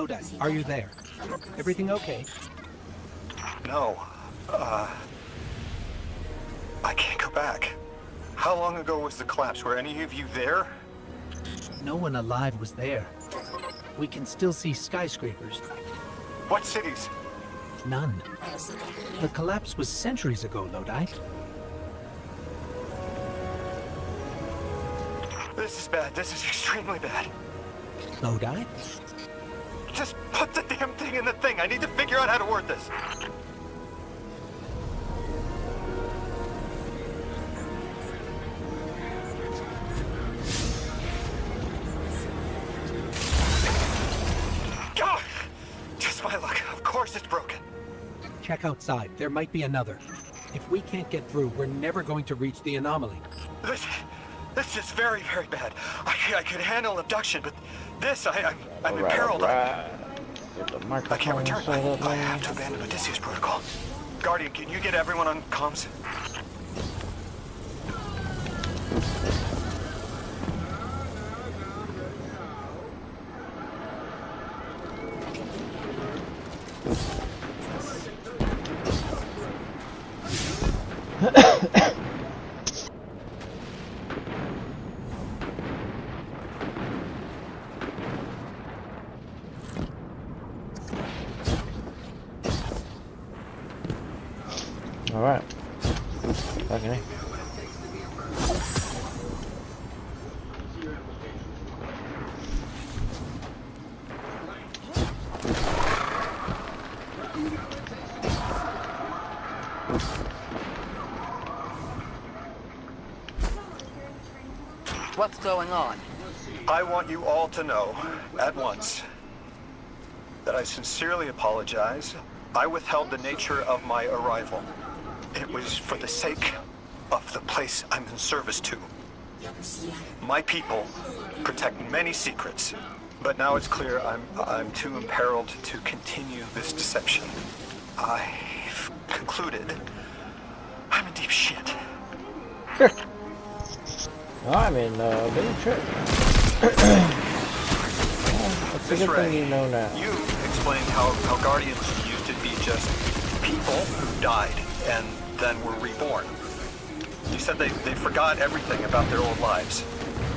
Lodi, are you there? Everything okay? No. I can't go back. How long ago was the collapse? Were any of you there? No one alive was there. We can still see skyscrapers. What cities? None. The collapse was centuries ago, Lodi. This is bad. This is extremely bad. Lodi? Just put the damn thing in the thing. I need to figure out how to word this. God! Just my luck. Of course it's broken. Check outside. There might be another. If we can't get through, we're never going to reach the anomaly. This is very, very bad. I could handle abduction, but this, I'm imperiled. Get the I can't microphone return. set up. I have to abandon Odysseus protocol. Guardian, can you get everyone on comms? Alright. Okay. What's going on? I want you all to know, at once, that I sincerely apologize. I withheld the nature of my arrival. It was for the sake of the place I'm in service to. My people protect many secrets, but now it's clear I'm too imperiled to continue this deception. I've concluded I'm in deep shit. I'm in big trip. That's a good thing you know now. You explained how Guardians used to be just people who died and then were reborn. You said they forgot everything about their old lives.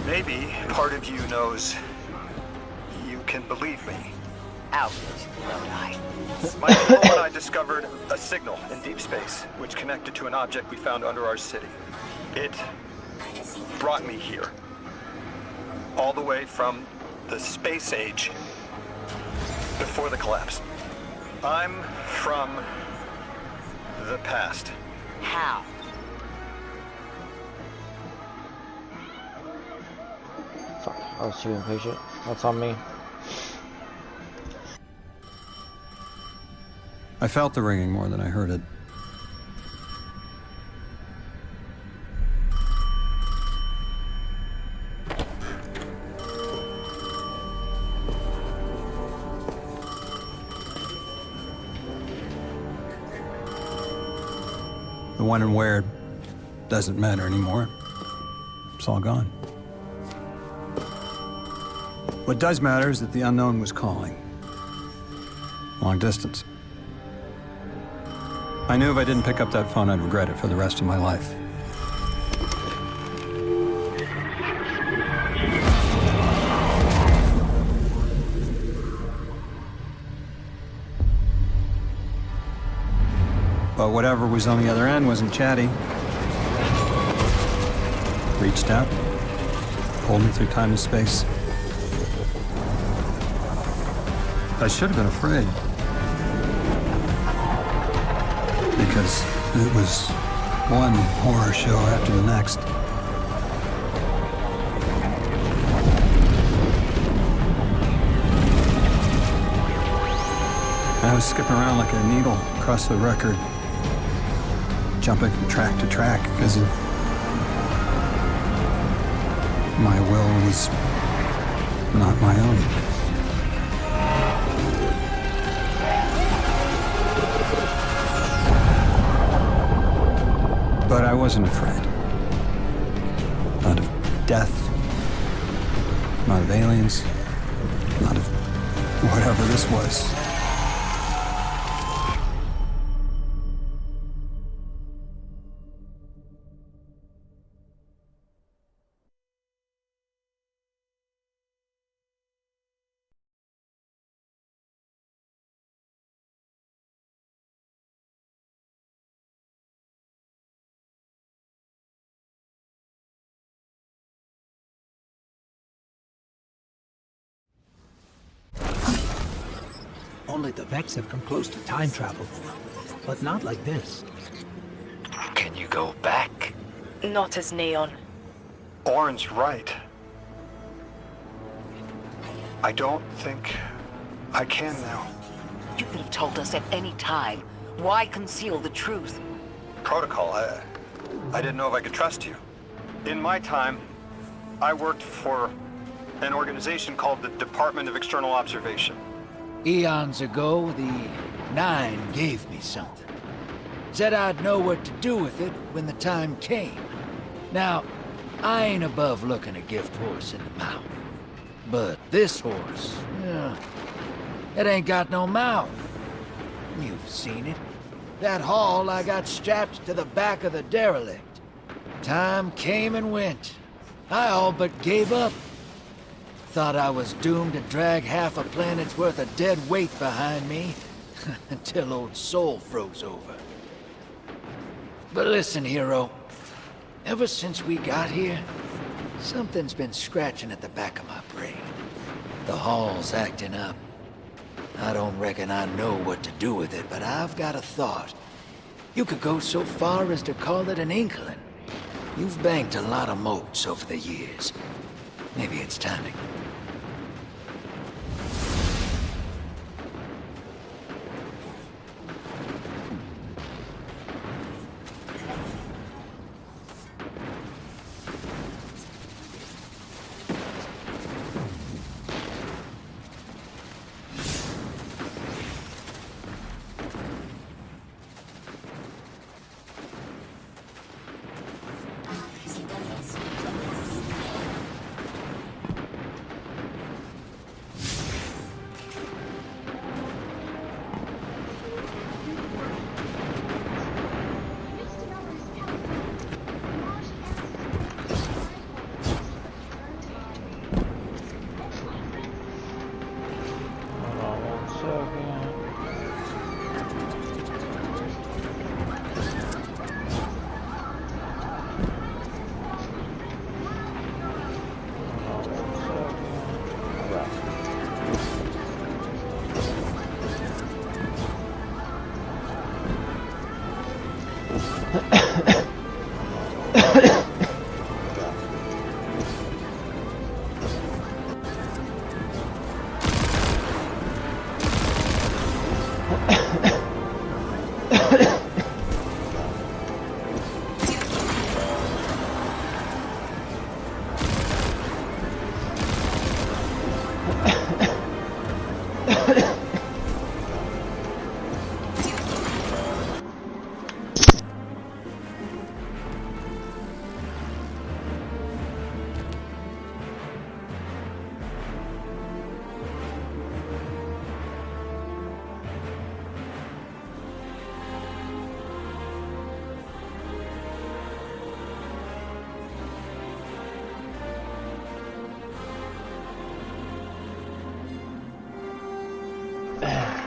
Maybe part of you knows you can believe me. Out, Lodi. My people and I discovered a signal in deep space which connected to an object we found under our city. It brought me here. All the way from the space age before the collapse. I'm from the past. How? Fuck, I was too impatient. That's on me. I felt the ringing more than I heard it. The when and where doesn't matter anymore. It's all gone. What does matter is that the unknown was calling. Long distance. I knew if I didn't pick up that phone, I'd regret it for the rest of my life. But whatever was on the other end wasn't chatty. Reached out, pulled me through time and space. I should have been afraid. Because it was one horror show after the next. I was skipping around like a needle across the record, jumping from track to track because of my will was not my own. But I wasn't afraid. Not of death, not of aliens, not of Whatever this was. Only the Vex have come close to time travel, but not like this. Can you go back? Not as Neon. Orin's right. I don't think I can now. You could have told us at any time. Why conceal the truth? Protocol, I didn't know if I could trust you. In my time, I worked for an organization called the Department of External Observation. Eons ago, the Nine gave me something. Said I'd know what to do with it when the time came. Now, I ain't above looking a gift horse in the mouth. But this horse, it ain't got no mouth. You've seen it. That haul I got strapped to the back of the derelict. Time came and went. I all but gave up. Thought I was doomed to drag half a planet's worth of dead weight behind me until old Sol froze over. But listen, hero. Ever since we got here, something's been scratching at the back of my brain. The hall's acting up. I don't reckon I know what to do with it, but I've got a thought. You could go so far as to call it an inkling. You've banked a lot of motes over the years. Maybe it's time to...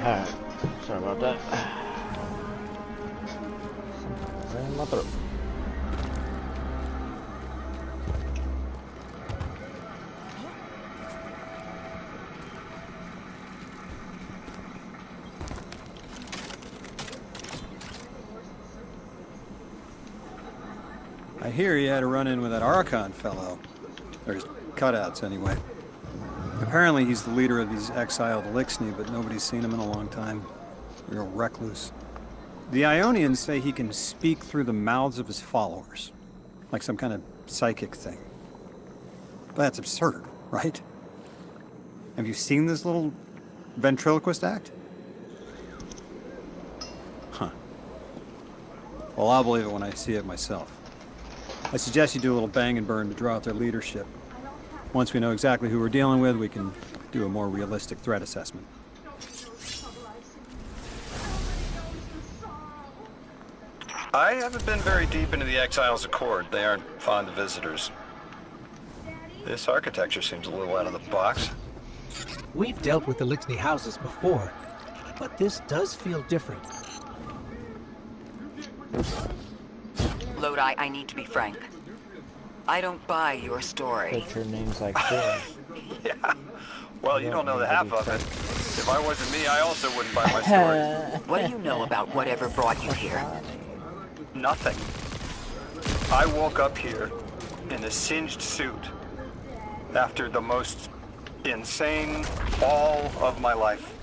Alright, sorry about that. Something's in my throat. I hear you had a run-in with that Archon fellow. Or his cutouts, anyway. Apparently he's the leader of these exiled Elixni, but nobody's seen him in a long time. Real recluse. The Ionians say he can speak through the mouths of his followers. Like some kind of psychic thing. But that's absurd, right? Have you seen this little ventriloquist act? Huh. Well, I'll believe it when I see it myself. I suggest you do a little bang and burn to draw out their leadership. Once we know exactly who we're dealing with, we can do a more realistic threat assessment. I haven't been very deep into the Exiles Accord. They aren't fond of visitors. This architecture seems a little out of the box. We've dealt with the Lixney houses before, but this does feel different. Lodi, I need to be frank. I don't buy your story. Put your names like this. Yeah. Well, you don't know the half of it. If I wasn't me, I also wouldn't buy my story. What do you know about whatever brought you here? Nothing. I woke up here in a singed suit after the most insane fall of my life.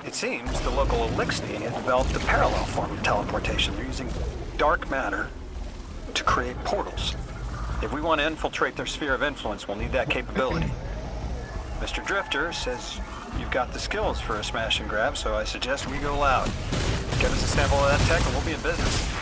It seems the local Elixni have developed a parallel form of teleportation. They're using dark matter to create portals. If we want to infiltrate their sphere of influence, we'll need that capability. Mr. Drifter says you've got the skills for a smash and grab, so I suggest we go loud. Get us a sample of that tech and we'll be in business.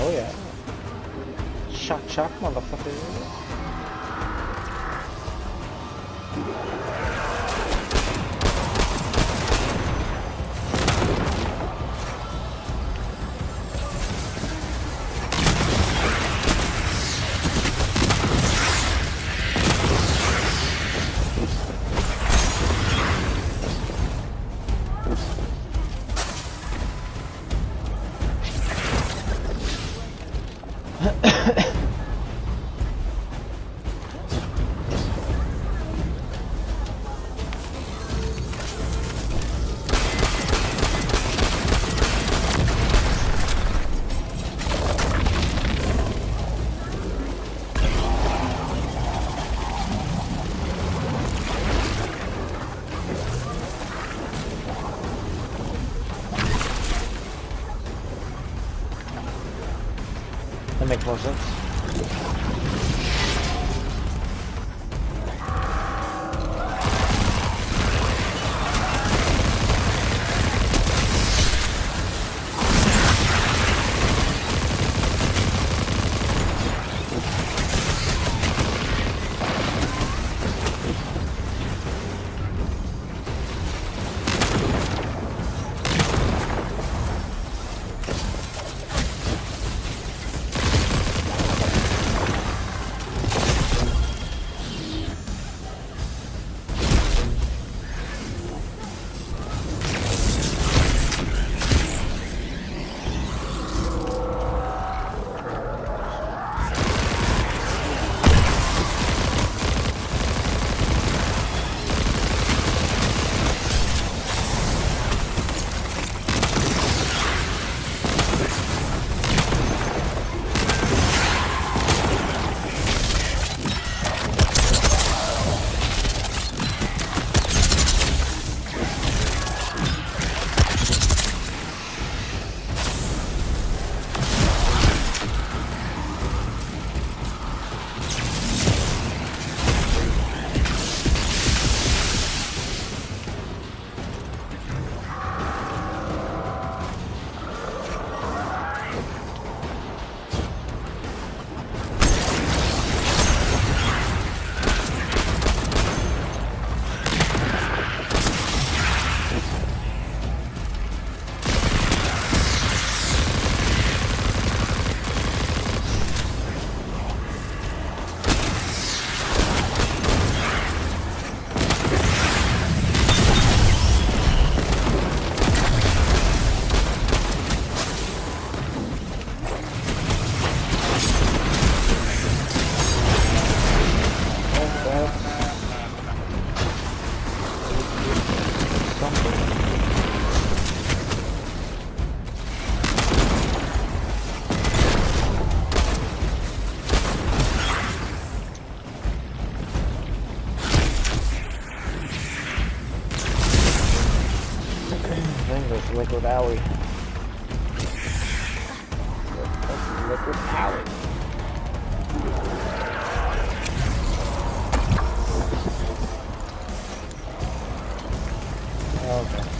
Oh yeah. Shock, motherfucker. That makes more sense. Liquid Alley. That's Liquid Alley. Okay.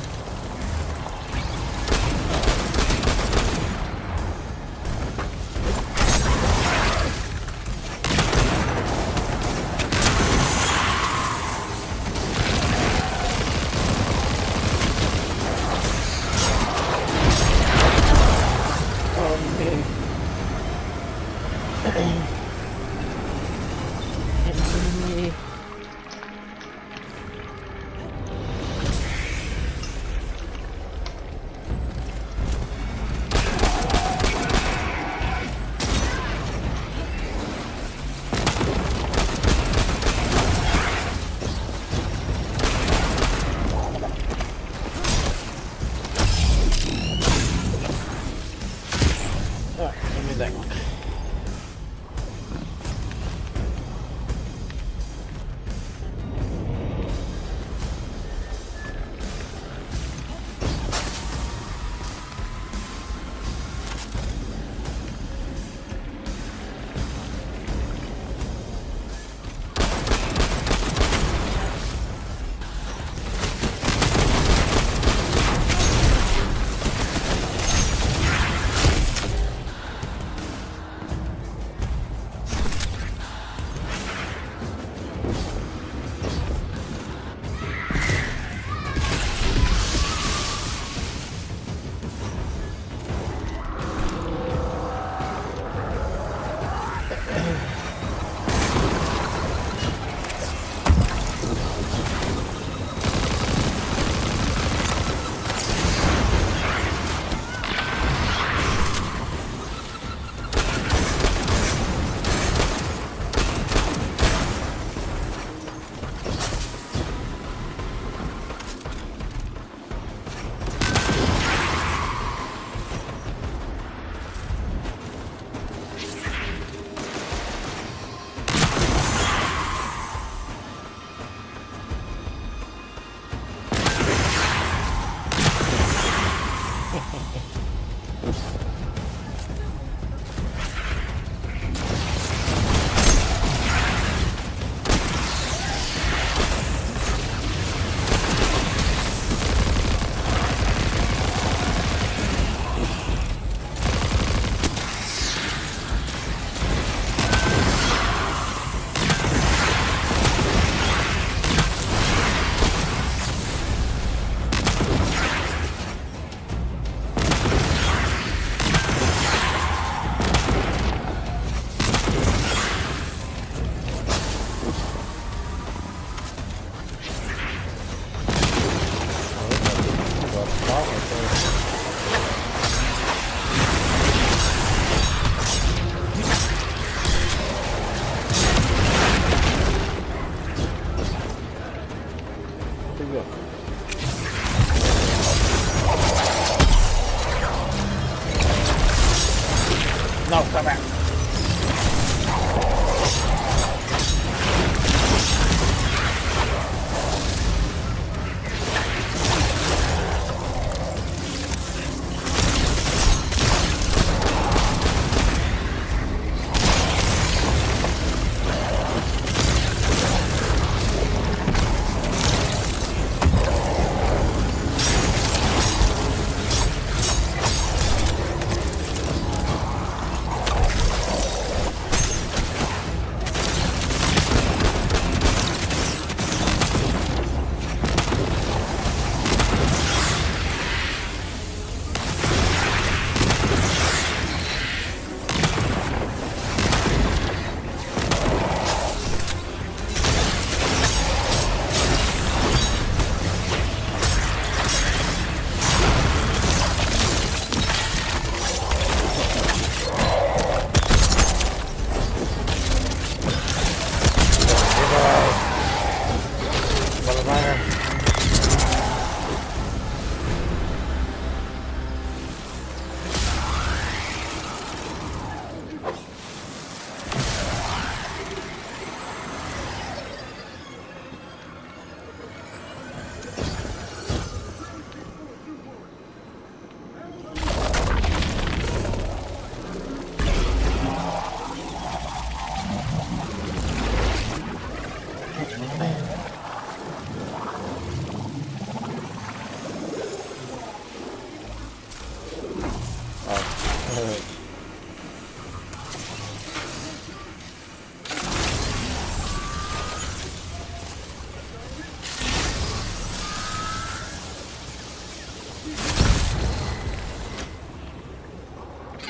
Oh.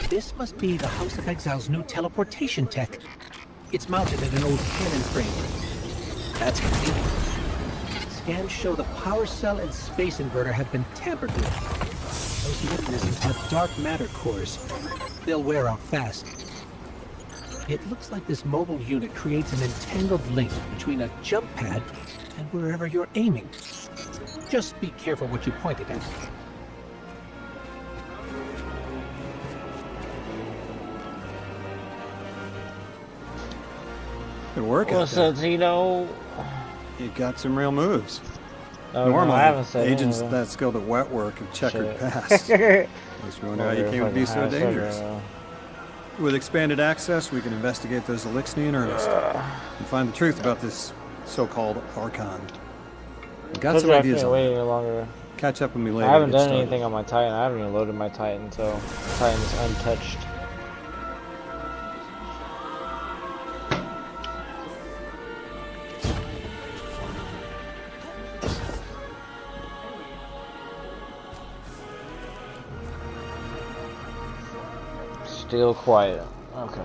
This must be the House of Exile's new teleportation tech. It's mounted in an old cannon frame. That's convenient. Scans show the power cell and space inverter have been tampered with. Those mechanisms have dark matter cores. They'll wear out fast. It looks like this mobile unit creates an entangled link between a jump pad and wherever you're aiming. Just be careful what you point it at. Good work out What's there. up, Tito? You got some real moves. Oh, Normally, no, I haven't said agents anything. that skilled at wet work have checkered Shit. past. I just wonder how you Fucking came to be so high as fuck dangerous. right now. With expanded access, we can investigate those Elixni in earnest and find the truth about this so-called Archon. We've got Told some you I ideas can't on wait that. any longer. Catch up with me later. I haven't to get done started. anything on my Titan. I haven't even loaded my Titan, so Titan's untouched. Still quiet. Okay.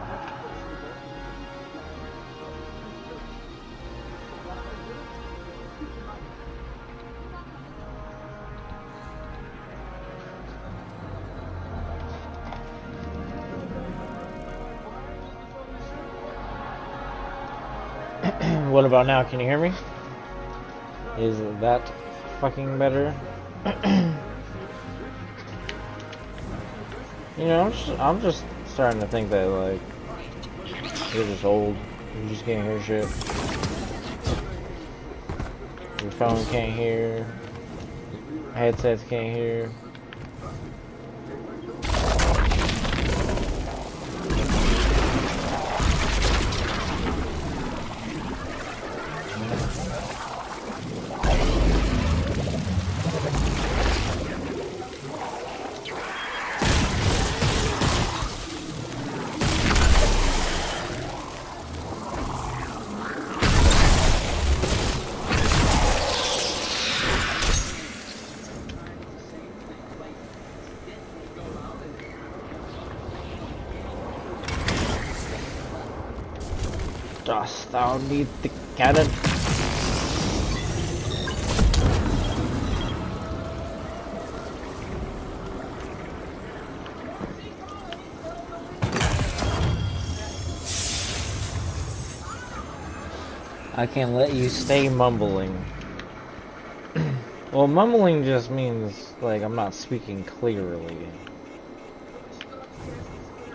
What about now? Can you hear me? Is that fucking better? You know, I'm just starting to think that, like, you're just old. You just can't hear shit. Your phone can't hear. Headsets can't hear. Dost thou need the cannon? I can let you stay mumbling. Well, mumbling just means, like, I'm not speaking clearly.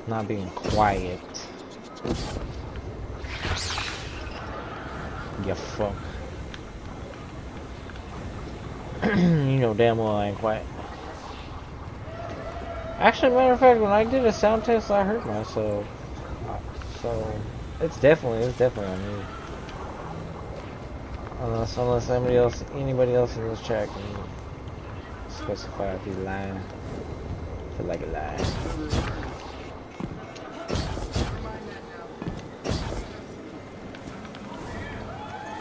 Not being quiet. You fuck. You know damn well I ain't quiet. Actually, matter of fact, when I did a sound test, I hurt myself. So it's definitely on me. Unless anybody else in this chat can specify if he's lying. I feel like a lie.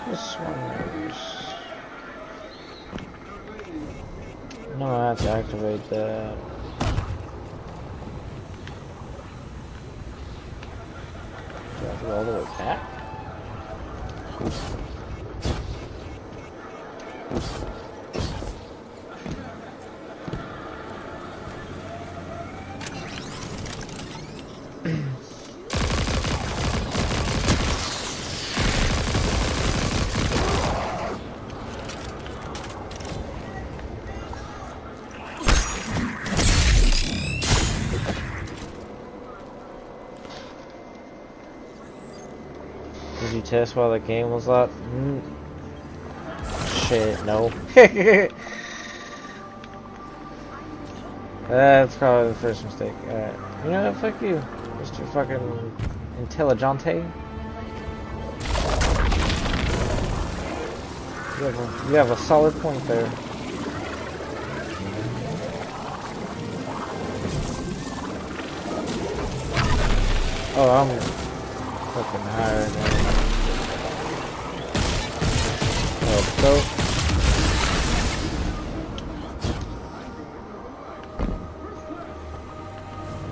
This one is... No, I have to activate that. Do I have to go all the way back? Did you test while the game was up? Shit, no. That's probably the first mistake. Alright. You know what? Fuck you, Mr. fucking Intelligente. You have a solid point there. Oh, I'm fucking higher now. So.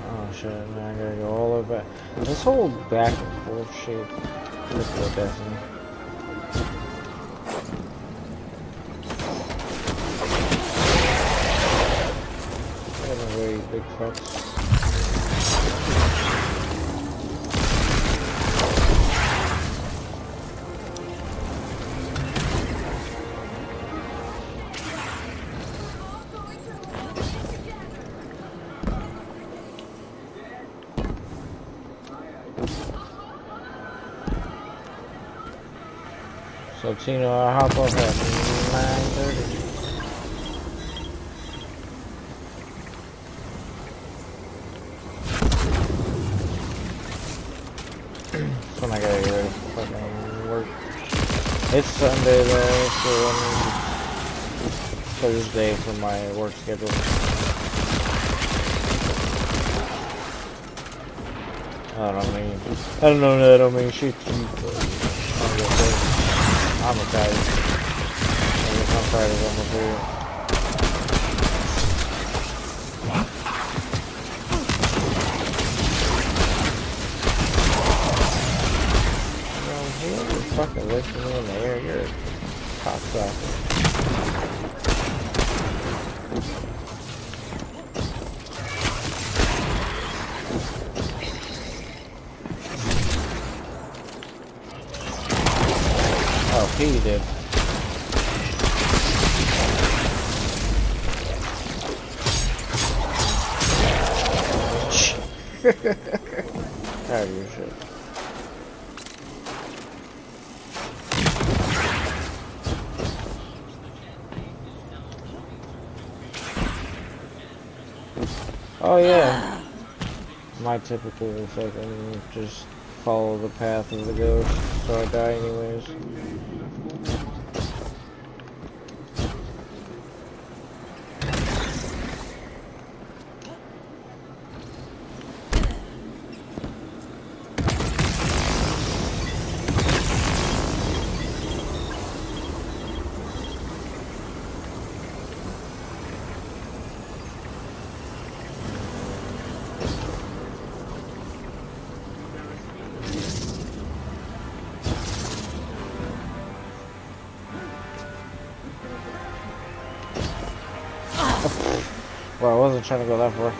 Oh shit, now I gotta go all the way back. This whole back and forth shit. Look at Destiny. Get away, big fucks. So Tino, I hop off at 9:30. That's when I gotta get ready for fucking work. It's Sunday though, so Thursday for my work schedule. I don't mean shit to you, but I'm excited. I guess I'm Friday, I'm gonna do it. Whoever fucking lifts me in the air, you're a cocksucker. Oh, he did. Tired of your shit. Oh yeah. My typical fucking just follow the path of the ghost, so I die anyways. Well, I wasn't trying to go that far.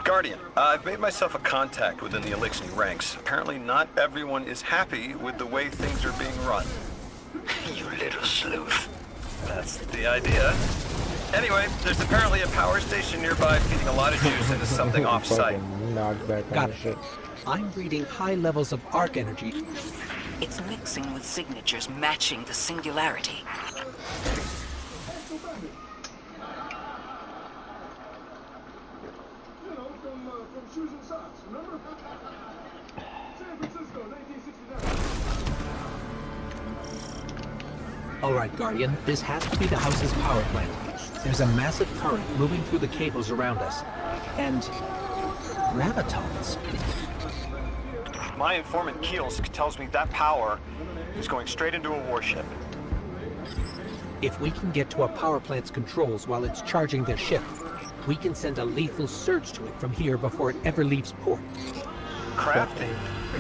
Guardian, I've made myself a contact within the Elixir ranks. Apparently not everyone is happy with the way things are being run. You little sleuth. That's the idea. Anyway, there's apparently a power station nearby feeding a lot of juice into something off-site. Fucking knocked back on Got the it. shit. I'm reading high levels of arc energy. It's mixing with signatures matching the singularity. All right, Guardian, this has to be the house's power plant. There's a massive current moving through the cables around us. And gravitons. My informant Kielsk tells me that power is going straight into a warship. If we can get to a power plant's controls while it's charging their ship, we can send a lethal surge to it from here before it ever leaves port. Crafty.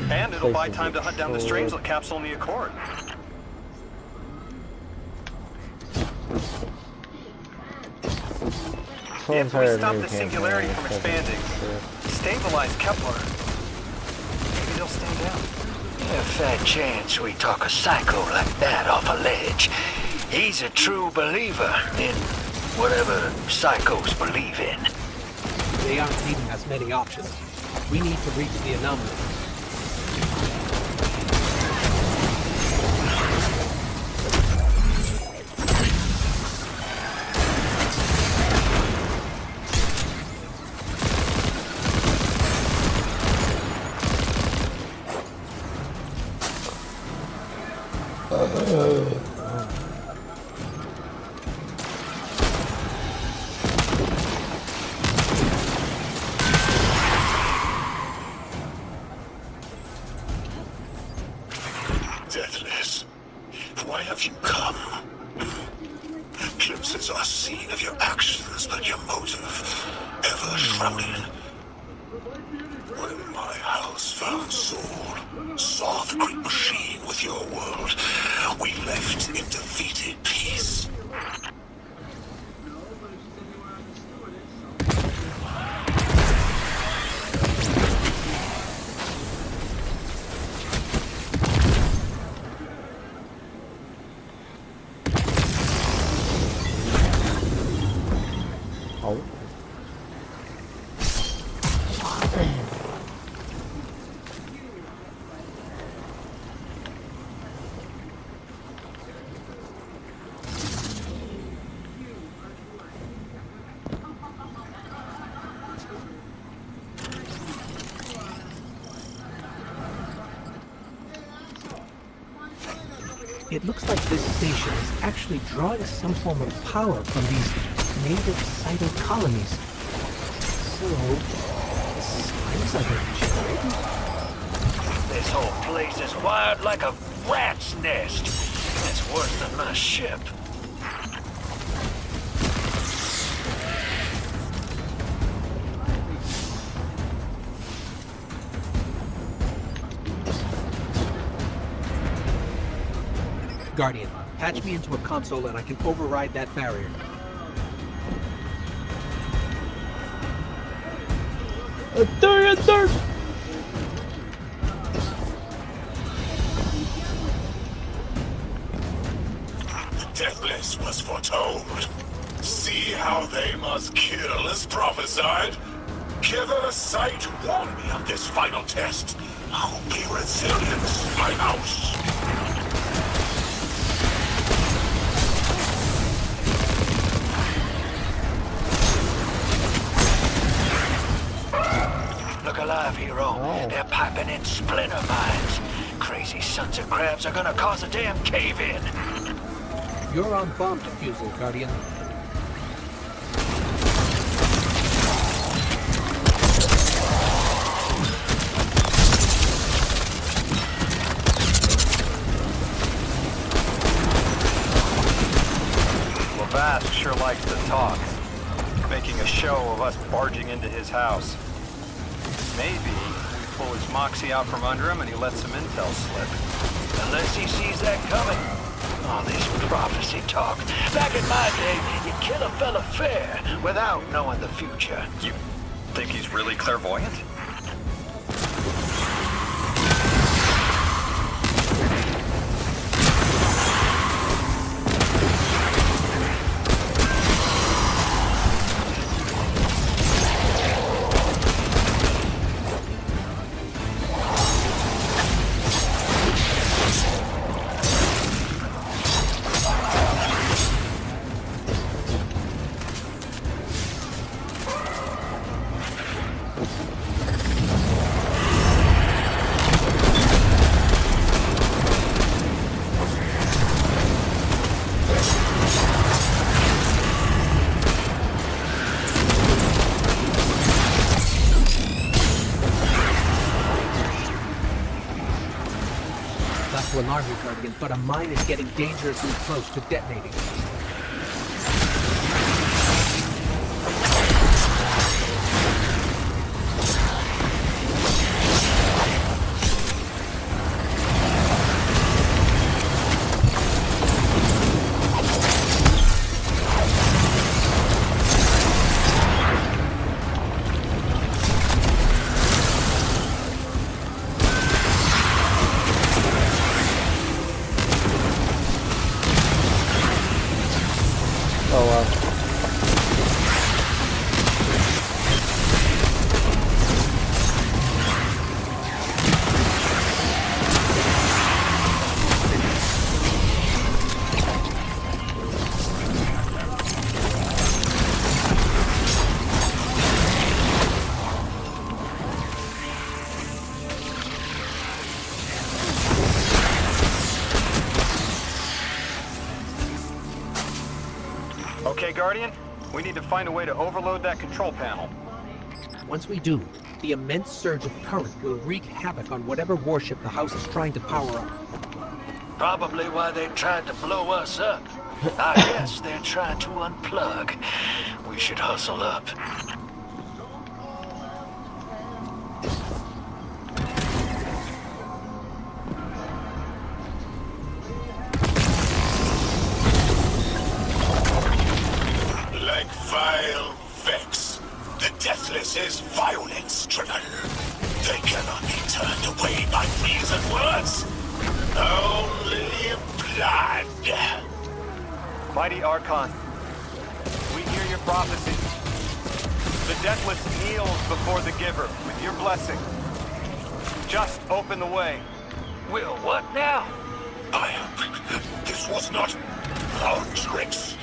And it'll buy time to hunt down the Strangelet capsule in the Accord. If we stop the singularity from expanding, stabilize Kepler, maybe they'll stand down. A fat chance we talk a psycho like that off a ledge. He's a true believer in whatever psychos believe in. They aren't leaving us many options. We need to reach the anomaly. Deathless, why have you come? Glimpses are seen of your actions, but your motive ever shrouded. When my house found Saul, saw the great machine with your world, we left in defeated peace. It looks like this station is actually drawing some form of power from these native cyto colonies. So, seems like a generator? This whole place is wired like a rat's nest. It's worse than my ship. Guardian, patch me into a console and I can override that barrier. The Deathless was foretold. See how they must kill as prophesied? Giver Sight warned me of this final test. I'll be resilient, my house. Look alive, hero. They're piping in splinter mines. Crazy sons of crabs are gonna cause a damn cave-in. You're on bomb defusal, Guardian. Well, Vast sure likes to talk, making a show of us barging into his house. Maybe we pull his moxie out from under him and he lets some intel slip. Unless he sees that coming. All this prophecy talk. Back in my day, you'd kill a fella fair without knowing the future. You think he's really clairvoyant? army, Guardian, but a mine is getting dangerously close to detonating. Oh wow. Okay, Guardian, we need to find a way to overload that control panel. Once we do, the immense surge of current will wreak havoc on whatever warship the house is trying to power up. Probably why they tried to blow us up. I guess they're trying to unplug. We should hustle up. Like vile Vex, the Deathless is violence-driven. They cannot be turned away by reason words. Only blood. Mighty Archon, we hear your prophecy. The Deathless kneels before the Giver with your blessing. Just open the way. Will what now? This was not our tricks.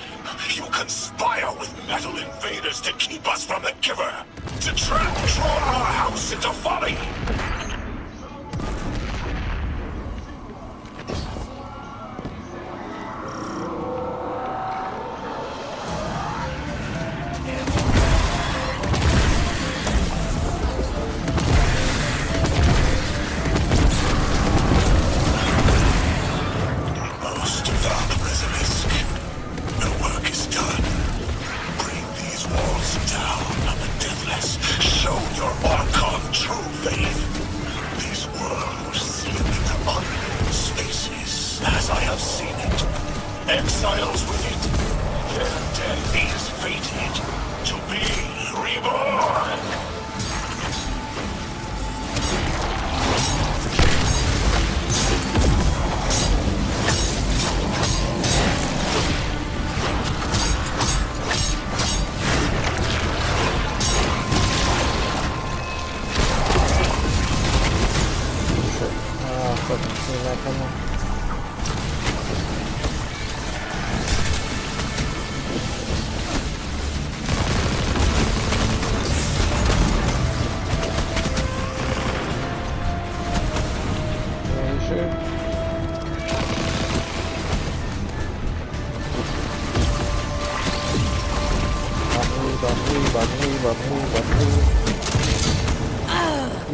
You conspire with metal invaders to keep us from the Giver. To draw our house into folly. Most of the Basilisk. The work is done. Bring these walls down, the Deathless. Show your Archon true faith. This world will slip into unknown spaces, as I have seen it. Exiles with it. Their death is fated to be reborn. Ah, fucking seen that coming. Are you sure?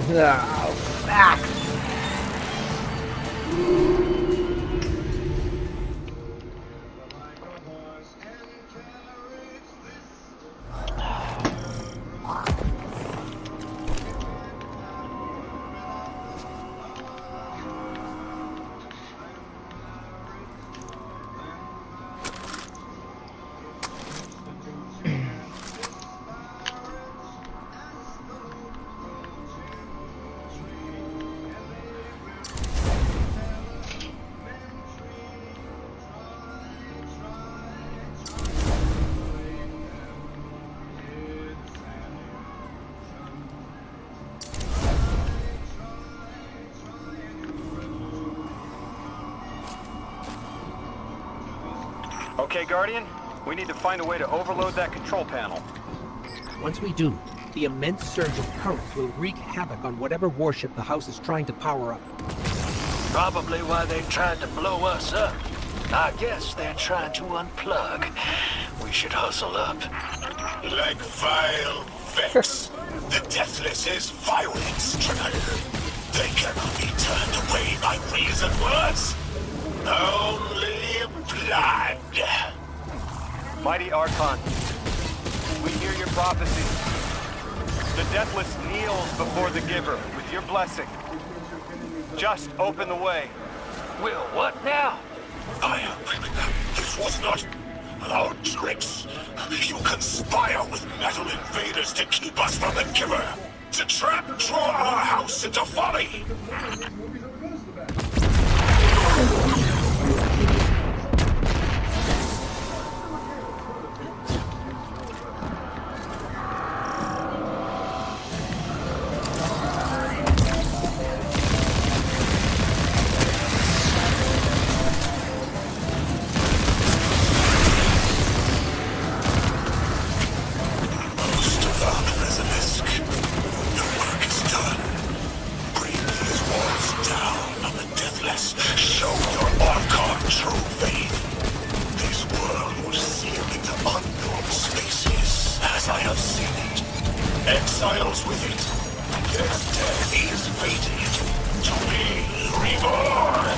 No, fuck. Okay, Guardian, we need to find a way to overload that control panel. Once we do, the immense surge of current will wreak havoc on whatever warship the house is trying to power up. Probably why they tried to blow us up. I guess they're trying to unplug. We should hustle up. Like vile Vex, the Deathless is violence-driven. They cannot be turned away by reason words. Only blood. Mighty Archon, we hear your prophecy. The Deathless kneels before the Giver with your blessing. Just open the way. Will what now? This was not our tricks. You conspire with metal invaders to keep us from the Giver. To draw our house into folly. Show your Archon true faith. This world will seal into unknown spaces, as I have seen it. Exiles with it. Their death is fated to be reborn.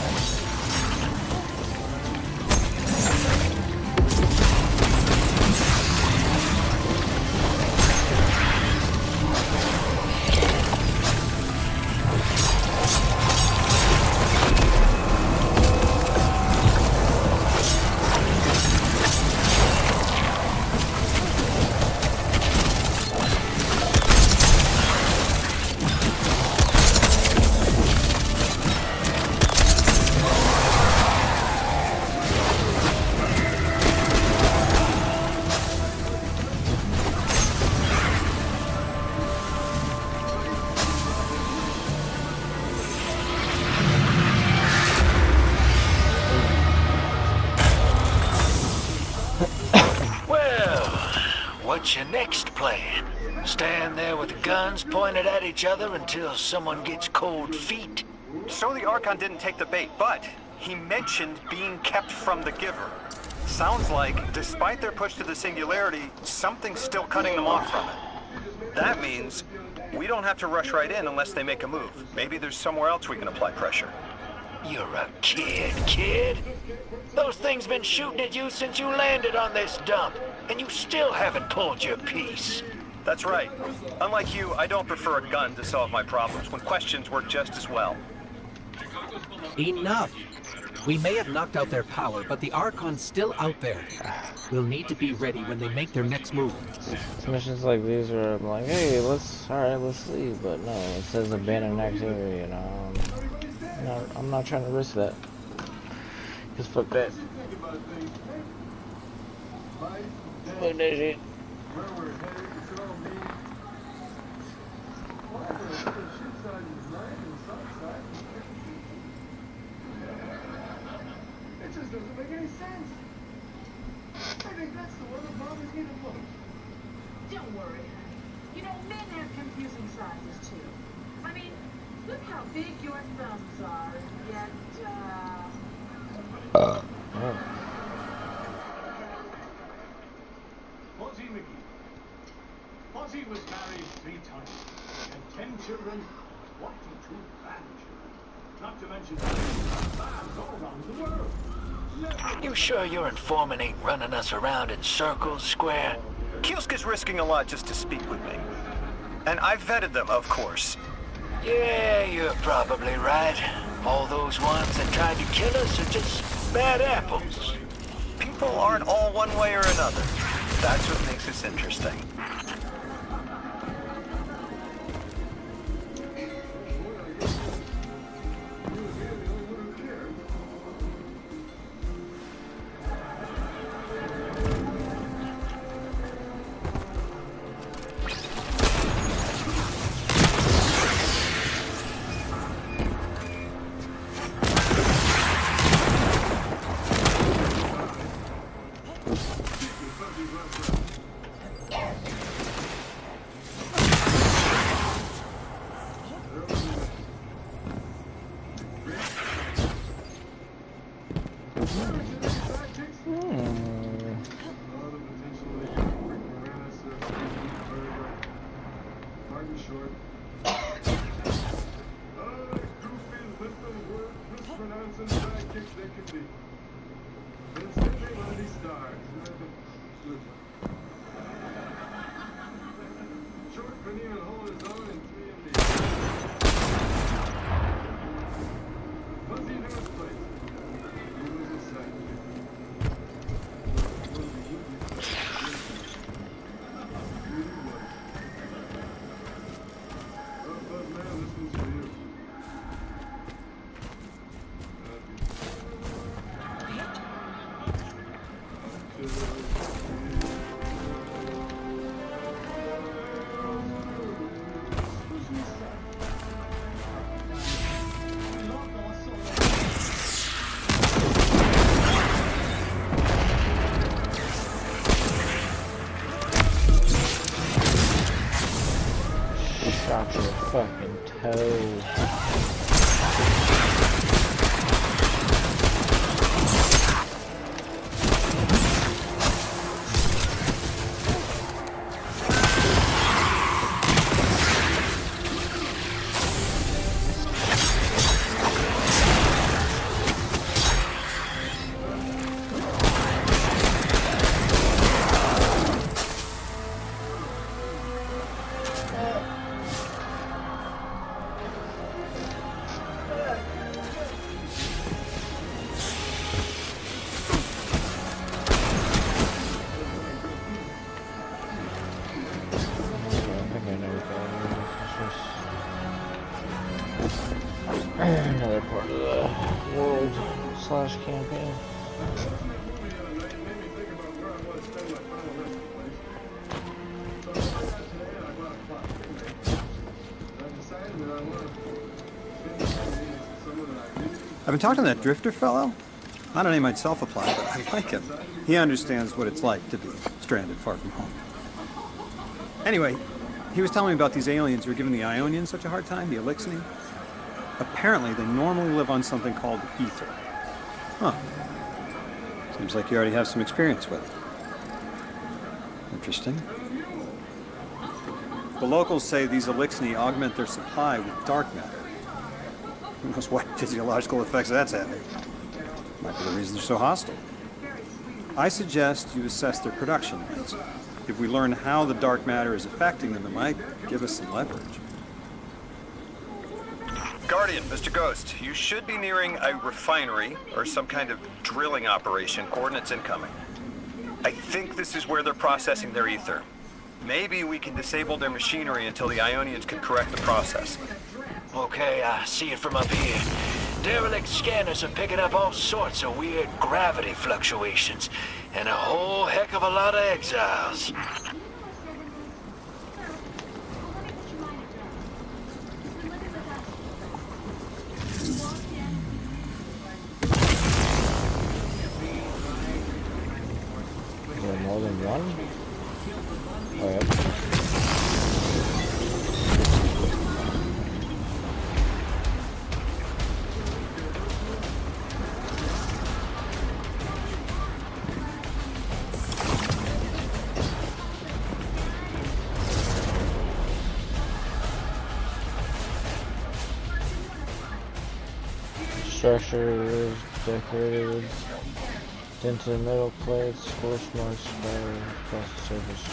What's your next plan? Stand there with the guns pointed at each other until someone gets cold feet? So the Archon didn't take the bait, but he mentioned being kept from the Giver. Sounds like, despite their push to the Singularity, something's still cutting them off from it. That means we don't have to rush right in unless they make a move. Maybe there's somewhere else we can apply pressure. You're a kid. Those things been shooting at you since you landed on this dump, and you still haven't pulled your piece. That's right. Unlike you, I don't prefer a gun to solve my problems when questions work just as well. Enough! We may have knocked out their power, but the Archon's still out there. We'll need to be ready when they make their next move. Missions like these where I'm like, hey, let's leave, but no, it says abandoned activity, and I'm not trying to risk that. Just fuck that. Fuck that shit. It just doesn't make any sense. I think that's the one that bothers me the most. Don't worry, honey. You know, men have confusing sizes too. I mean, look how big your thumbs are, yet, Fozzie McGee. Fozzie was married 3 times. He had 10 children, 42 grandchildren. Not to mention fans all around the world. You sure your informant ain't running us around in circles, Square? Kielsk is risking a lot just to speak with me. And I've vetted them, of course. Yeah, you're probably right. All those ones that tried to kill us are just bad apples. People aren't all one way or another. That's what makes this interesting. could be. It's gonna be one of these stars. Good. Short couldn't even hold his own in 3 MD. Fuzzy knew his place. He was his sight. Shot your fucking toe. Another part of the world / campaign. I've been talking to that drifter fellow. Not a name I'd self-apply, but I like him. He understands what it's like to be stranded far from home. Anyway, he was telling me about these aliens who are giving the Ionians such a hard time, the Elixni. Apparently, they normally live on something called ether. Huh. Seems like you already have some experience with it. Interesting. The locals say these Elixni augment their supply with dark matter. Who knows what physiological effects that's having? Might be the reason they're so hostile. I suggest you assess their production rates. If we learn how the dark matter is affecting them, it might give us some leverage. Guardian, Mr. Ghost, you should be nearing a refinery or some kind of drilling operation. Coordinates incoming. I think this is where they're processing their ether. Maybe we can disable their machinery until the Ionians can correct the process. Okay, I see it from up here. Derelict scanners are picking up all sorts of weird gravity fluctuations, and a whole heck of a lot of exiles. Is there more than one? Oh, yep. Structure is decorated, dented metal plates, force marks, fire across the surface.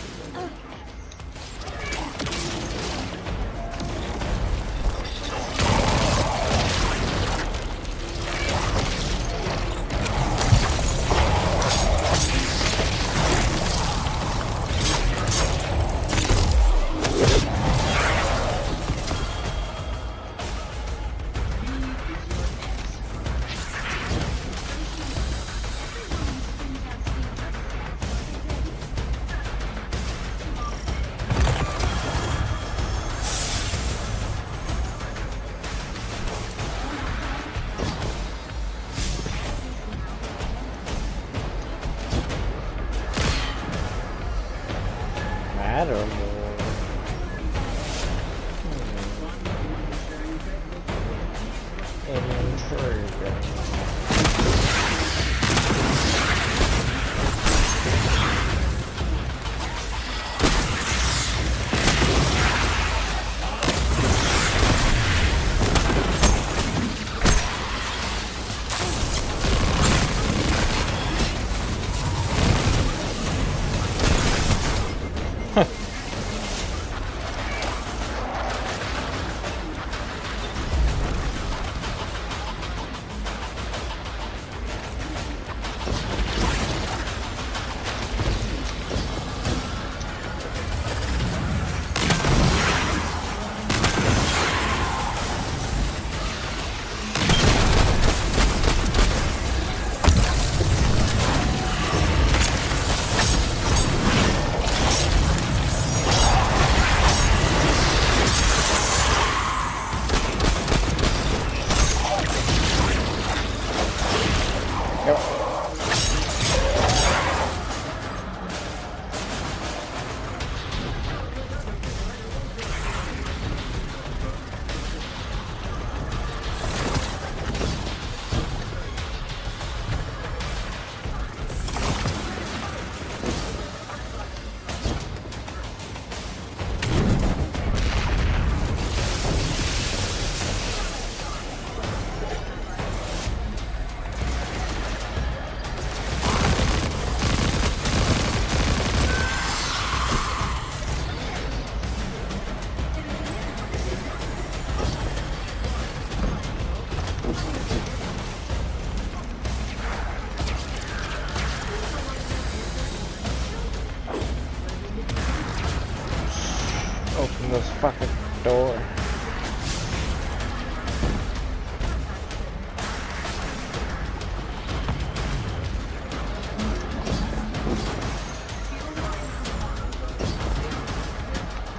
this fucking door.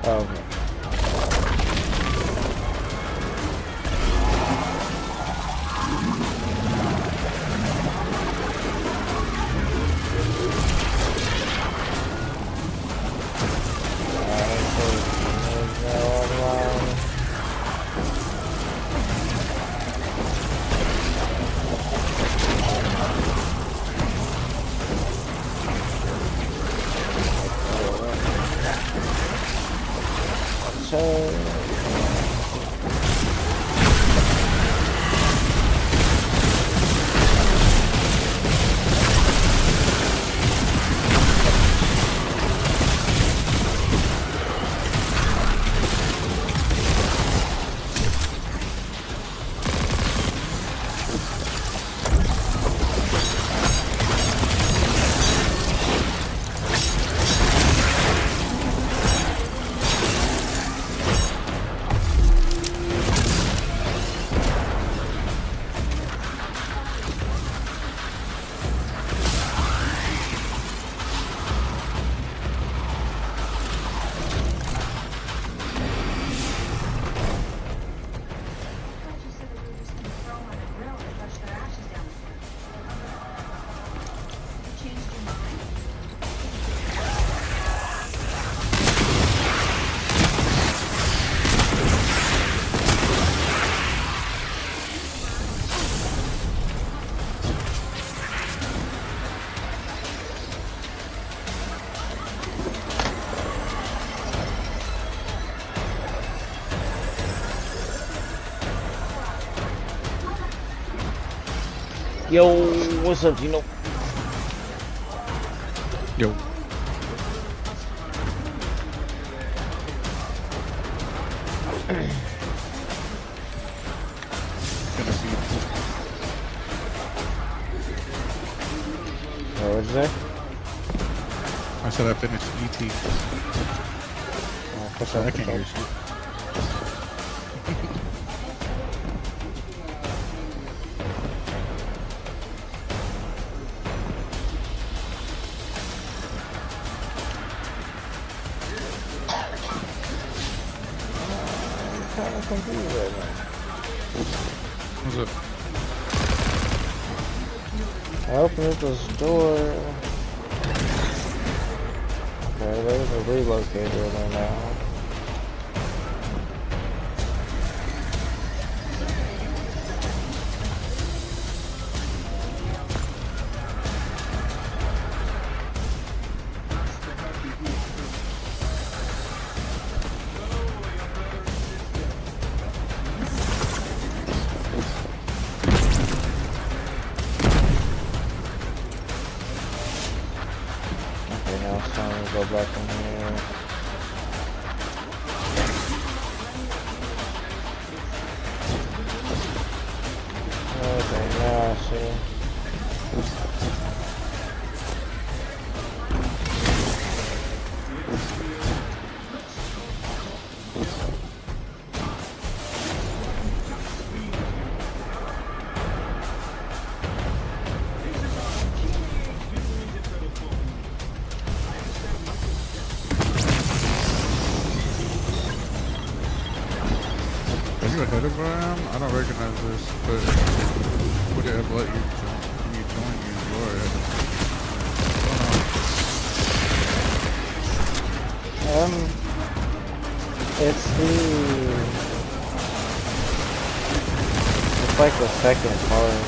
Okay. Yo, what's up, Gino? Yo. What'd you say? I said I finished ET. For sure, I for can't sure. hear shit. Confused right now. What's up? I opened up this door. Okay, there's a relocator in there now. Okay, now it's time to go back in here. Okay, now I see. Are you ahead of where I am? I don't recognize this, but would it have let you join you? You are ahead of me. It's like the second part.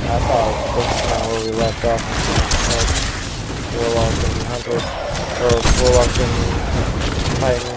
I thought this is kind of where we left off. Like, Warlock and Hunter, or Warlock and Titan.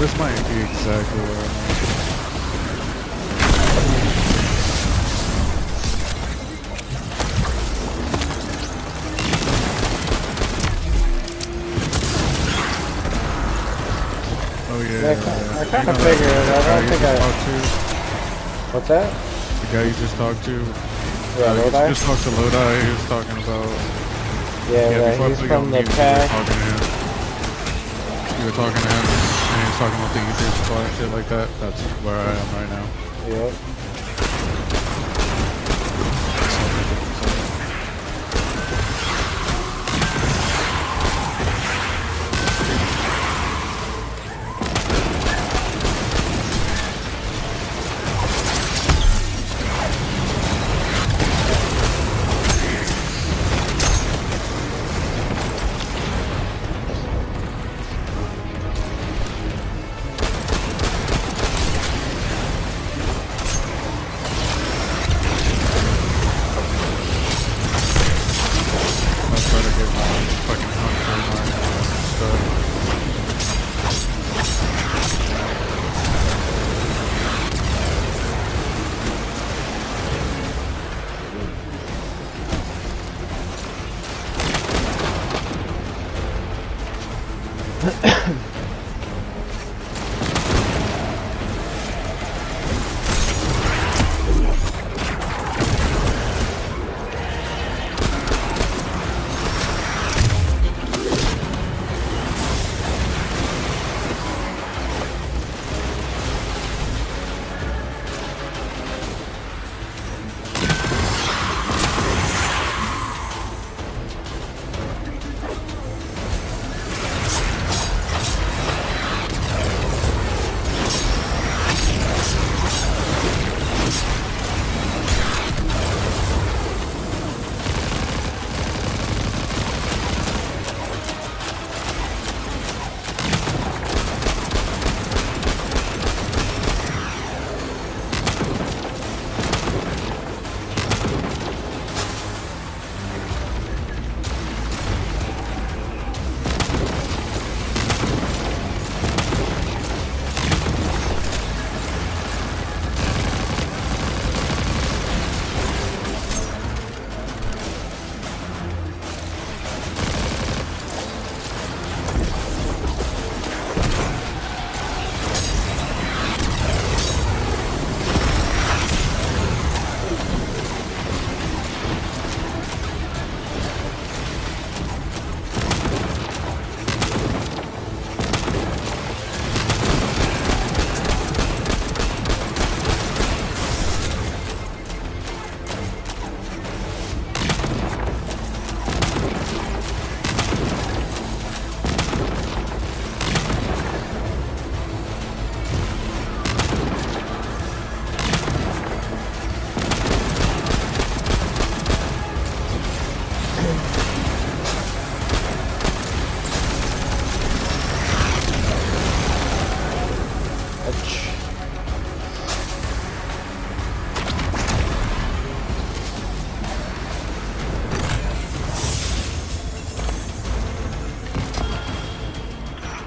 This might be exactly where I'm at. Oh yeah. Yeah, I kind of figured. I don't think I. What's that? The guy you just talked to. Yeah, you Lodi? just talked to Lodi. He was talking about. Yeah, before I he's put you from on the mute, pack. You were talking to him, and he was talking about the ether supply and shit like that. That's where I am right now. Yep. I'll try to get my fucking hunt for my stuff.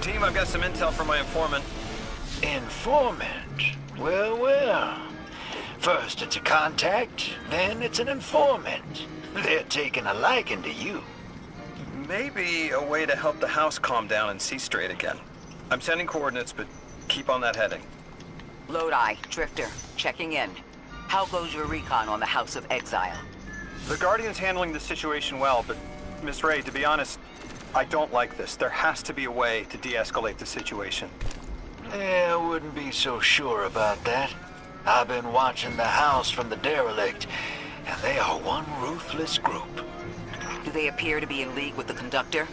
Team, I've got some intel from my informant. Informant? Well, well. First it's a contact, then it's an informant. They're taking a liking to you. Maybe a way to help the house calm down and see straight again. I'm sending coordinates, but keep on that heading. Lodi, Drifter, checking in. How goes your recon on the House of Exile? The Guardian's handling the situation well, but Miss Ray, to be honest, I don't like this. There has to be a way to de-escalate the situation. I wouldn't be so sure about that. I've been watching the house from the derelict, and they are one ruthless group. Do they appear to be in league with the Conductor?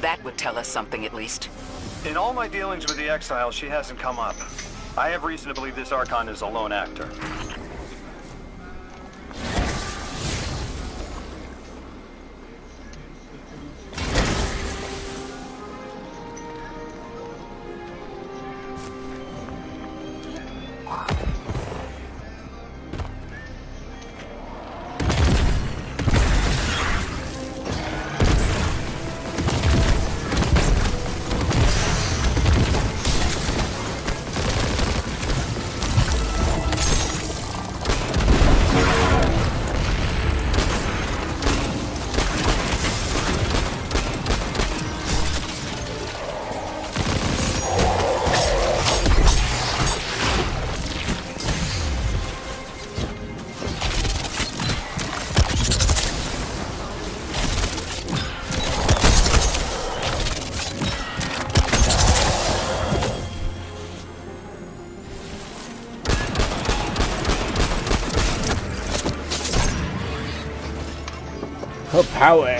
That would tell us something at least. In all my dealings with the Exile, she hasn't come up. I have reason to believe this Archon is a lone actor. Power.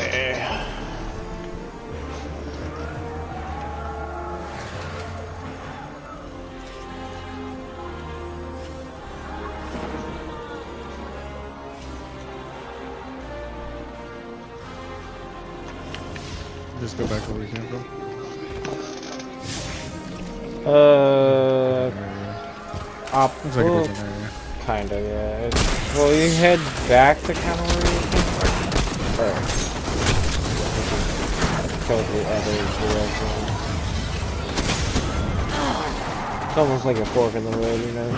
Just go back where we came from. Looks like a different area. Kinda, yeah. Well, you head back to kind of where you came from. Or go the other direction. It's almost like a fork in the road, you know?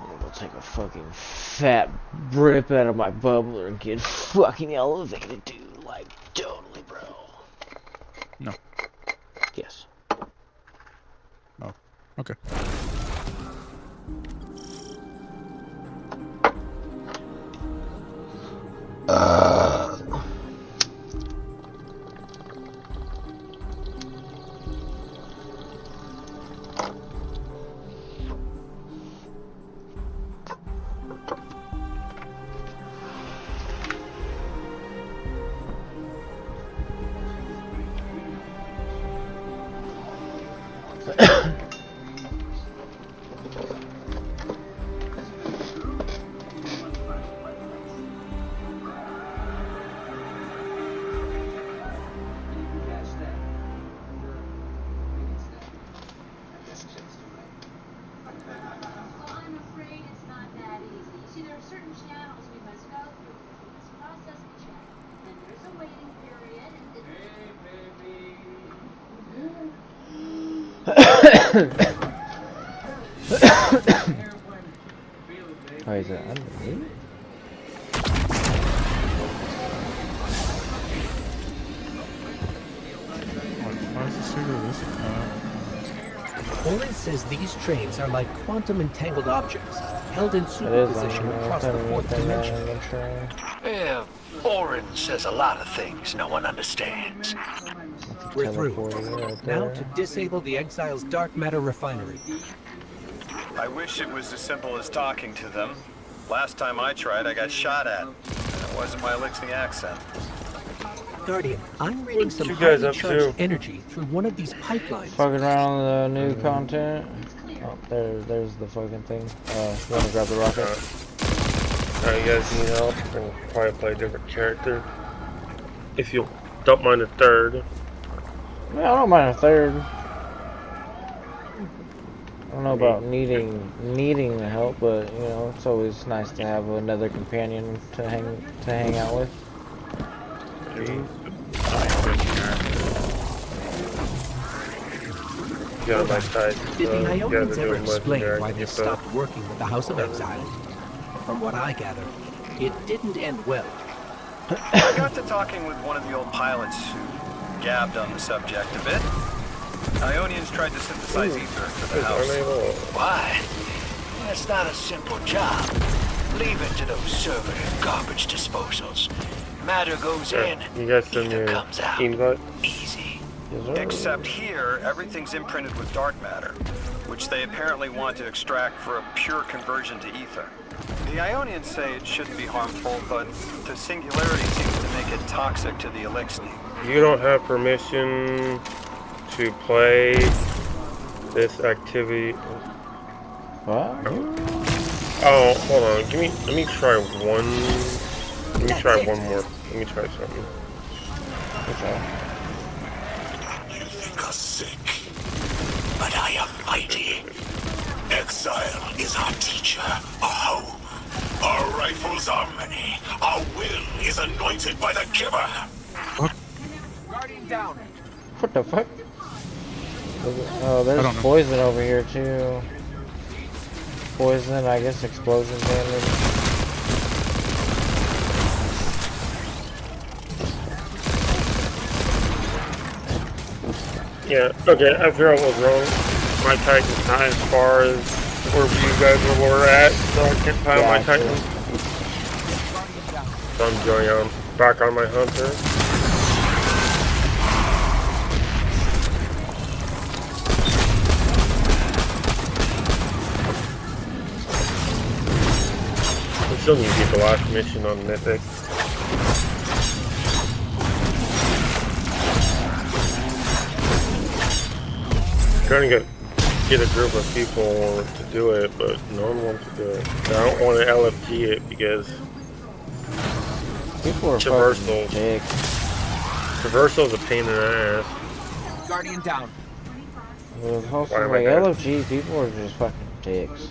I'm gonna take a fucking fat rip out of my bubbler and get fucking elevated, dude. Like, totally, bro. No. Yes. Oh. Okay. I'm afraid it's not that easy. You see, there are certain channels we must go through. We must process the check. And there's a waiting period. Oh, is that underneath? Why is the secret this? Oren says these trains are like quantum entangled objects, held in It is superposition across the fourth dimension. Yeah, Oren says a lot of things no one understands. We're through. Right Now there. to disable the Exile's dark matter refinery. I wish it was as simple as talking to them. Last time I tried, I got shot at. And it wasn't my Elixir accent. Guardian, I'm reading some you guys highly up charged to? energy through one of these pipelines. Fucking around the new content. Oh, there's the fucking thing. You wanna grab the rocket? Alright, you guys need help? We'll probably play a different character. If you don't mind a third. Yeah, I don't mind a third. I don't know about needing the help, but you know, it's always nice to have another companion to hang out with. You got a nice side. Did the you guys Ionians are ever doing explain legendary why they info. stopped working with the House of Exile? From what I gather, it didn't end well. I got to talking with one of the old pilots who gabbed on the subject a bit. Ionians tried to synthesize ether for the house. Why? That's not a simple job. Leave it to those server and garbage disposals. Matter goes in, You guys send ether me comes out. invite? Easy. Except here, everything's imprinted with dark matter, which they apparently want to extract for a pure conversion to ether. The Ionians say it shouldn't be harmful, but the singularity seems to make it toxic to the Elixir. You don't have permission to play this activity. What? Oh, hold on. Let me try one. Let me try one more. Let me try something. Okay. You think us sick, but I am mighty. Exile is our teacher, our home. Our rifles are many. Our will is anointed by the giver. Guardian down. What the fuck? Oh, there's don't know. poison over here too. Poison, I guess explosion damage. Yeah, okay, I figured out what was wrong. My Titan's not as far as where you guys were at, so I can't find my Gotcha. Titan. So I'm going on back on my hunter. still need to get the last mission on Mythic. Trying to get a group of people to do it, but no one wants to do it. I don't want to LFG it because people are traversal. Dick. Traversal is a pain in the ass. Guardian down. Like LFG, people are just fucking dicks.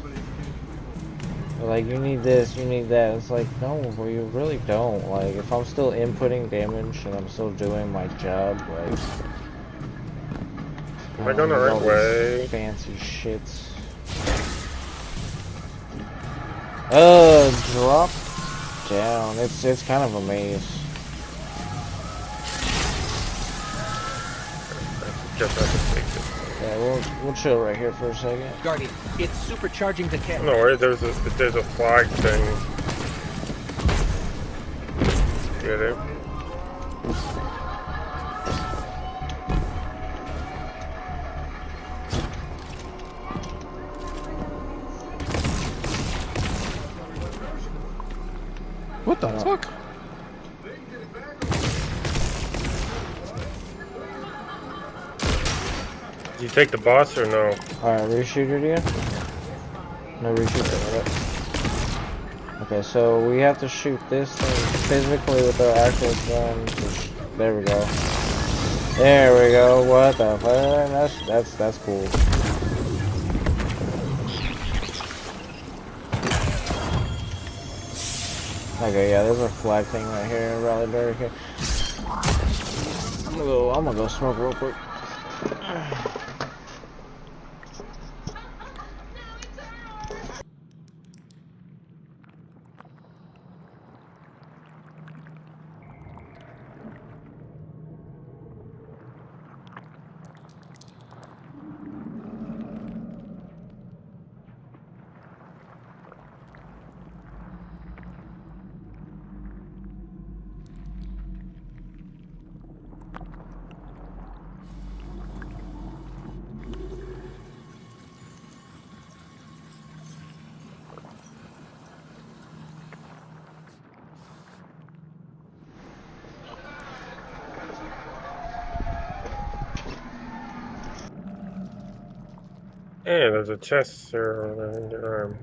They're like, you need this, you need that. It's like, no, you really don't. Like, if I'm still inputting damage and I'm still doing my job, like, am I going the right way? Fancy shits. Drop down. It's kind of a maze. Just have to take it. Yeah, we'll chill right here for a second. Guardian, it's supercharging the cannon. No worries, there's a flag thing. Get it? What the fuck? Did you take the boss or no? Alright, reshoot it again? No, reshoot it. Okay, so we have to shoot this thing physically with our actual gun. There we go. There we go. What the fuck? That's cool. Okay, yeah, there's a flag thing right here, Rally Barricade. I'm gonna go smoke real quick. Hey, there's a chest there on your arm.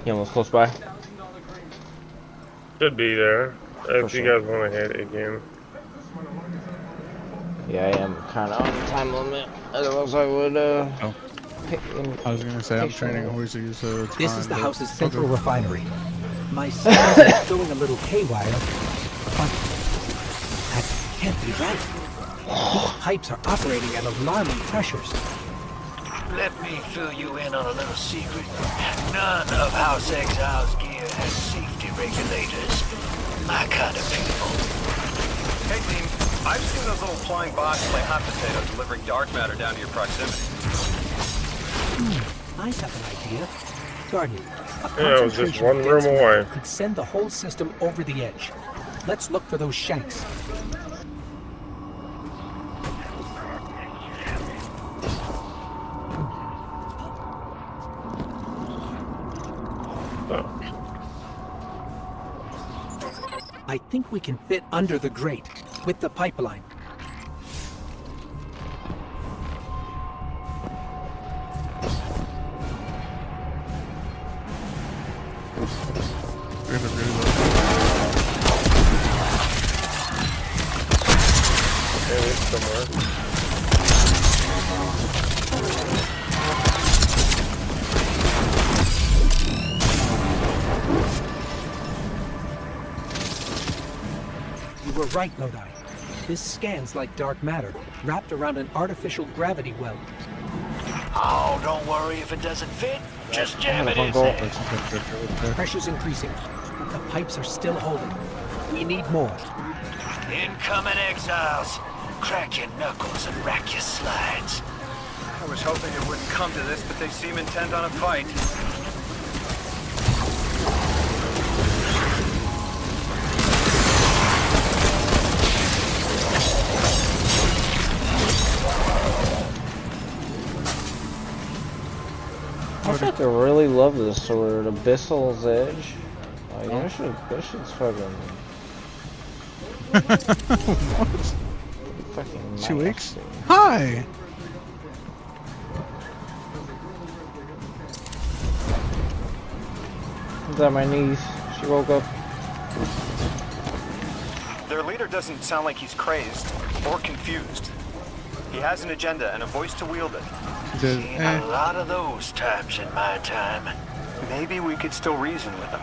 You almost close by? Should be there. If you guys want to hit it again. Yeah, I am kind of on the time limit. Otherwise, I would, Oh. I was gonna say, I'm training always to use time. This is the house's central Okay. refinery. My scans are showing a little haywire, but that can't be right. These pipes are operating at alarming pressures. Let me fill you in on a little secret. None of House Exile's gear has safety regulators. My kind of people. Hey team, I've seen those little flying bots play hot potato delivering dark matter down to your proximity. I have an idea. Guardian, a Yeah, it was just concentration one of room dense away. matter could send the whole system over the edge. Let's look for those shanks. I think we can fit under the grate with the pipeline. We're gonna do that. Maybe it's somewhere. You were right, Lodi. This scans like dark matter, wrapped around an artificial gravity well. Oh, don't worry if it doesn't fit. Just I jam had it one in goal. there. Like something good right there. Pressure's increasing, but the pipes are still holding. We need more. Incoming exiles. Crack your knuckles and rack your slides. I was hoping it wouldn't come to this, but they seem intent on a fight. I think they really love this sword, Abyssal's Edge. Like, this shit's fucking... What? Fucking 2 weeks? nasty. Hi! Is that my niece? She woke up. Their leader doesn't sound like he's crazed or confused. He has an agenda and a voice to wield it. Seen a lot of those types in my time. Maybe we could still reason with him.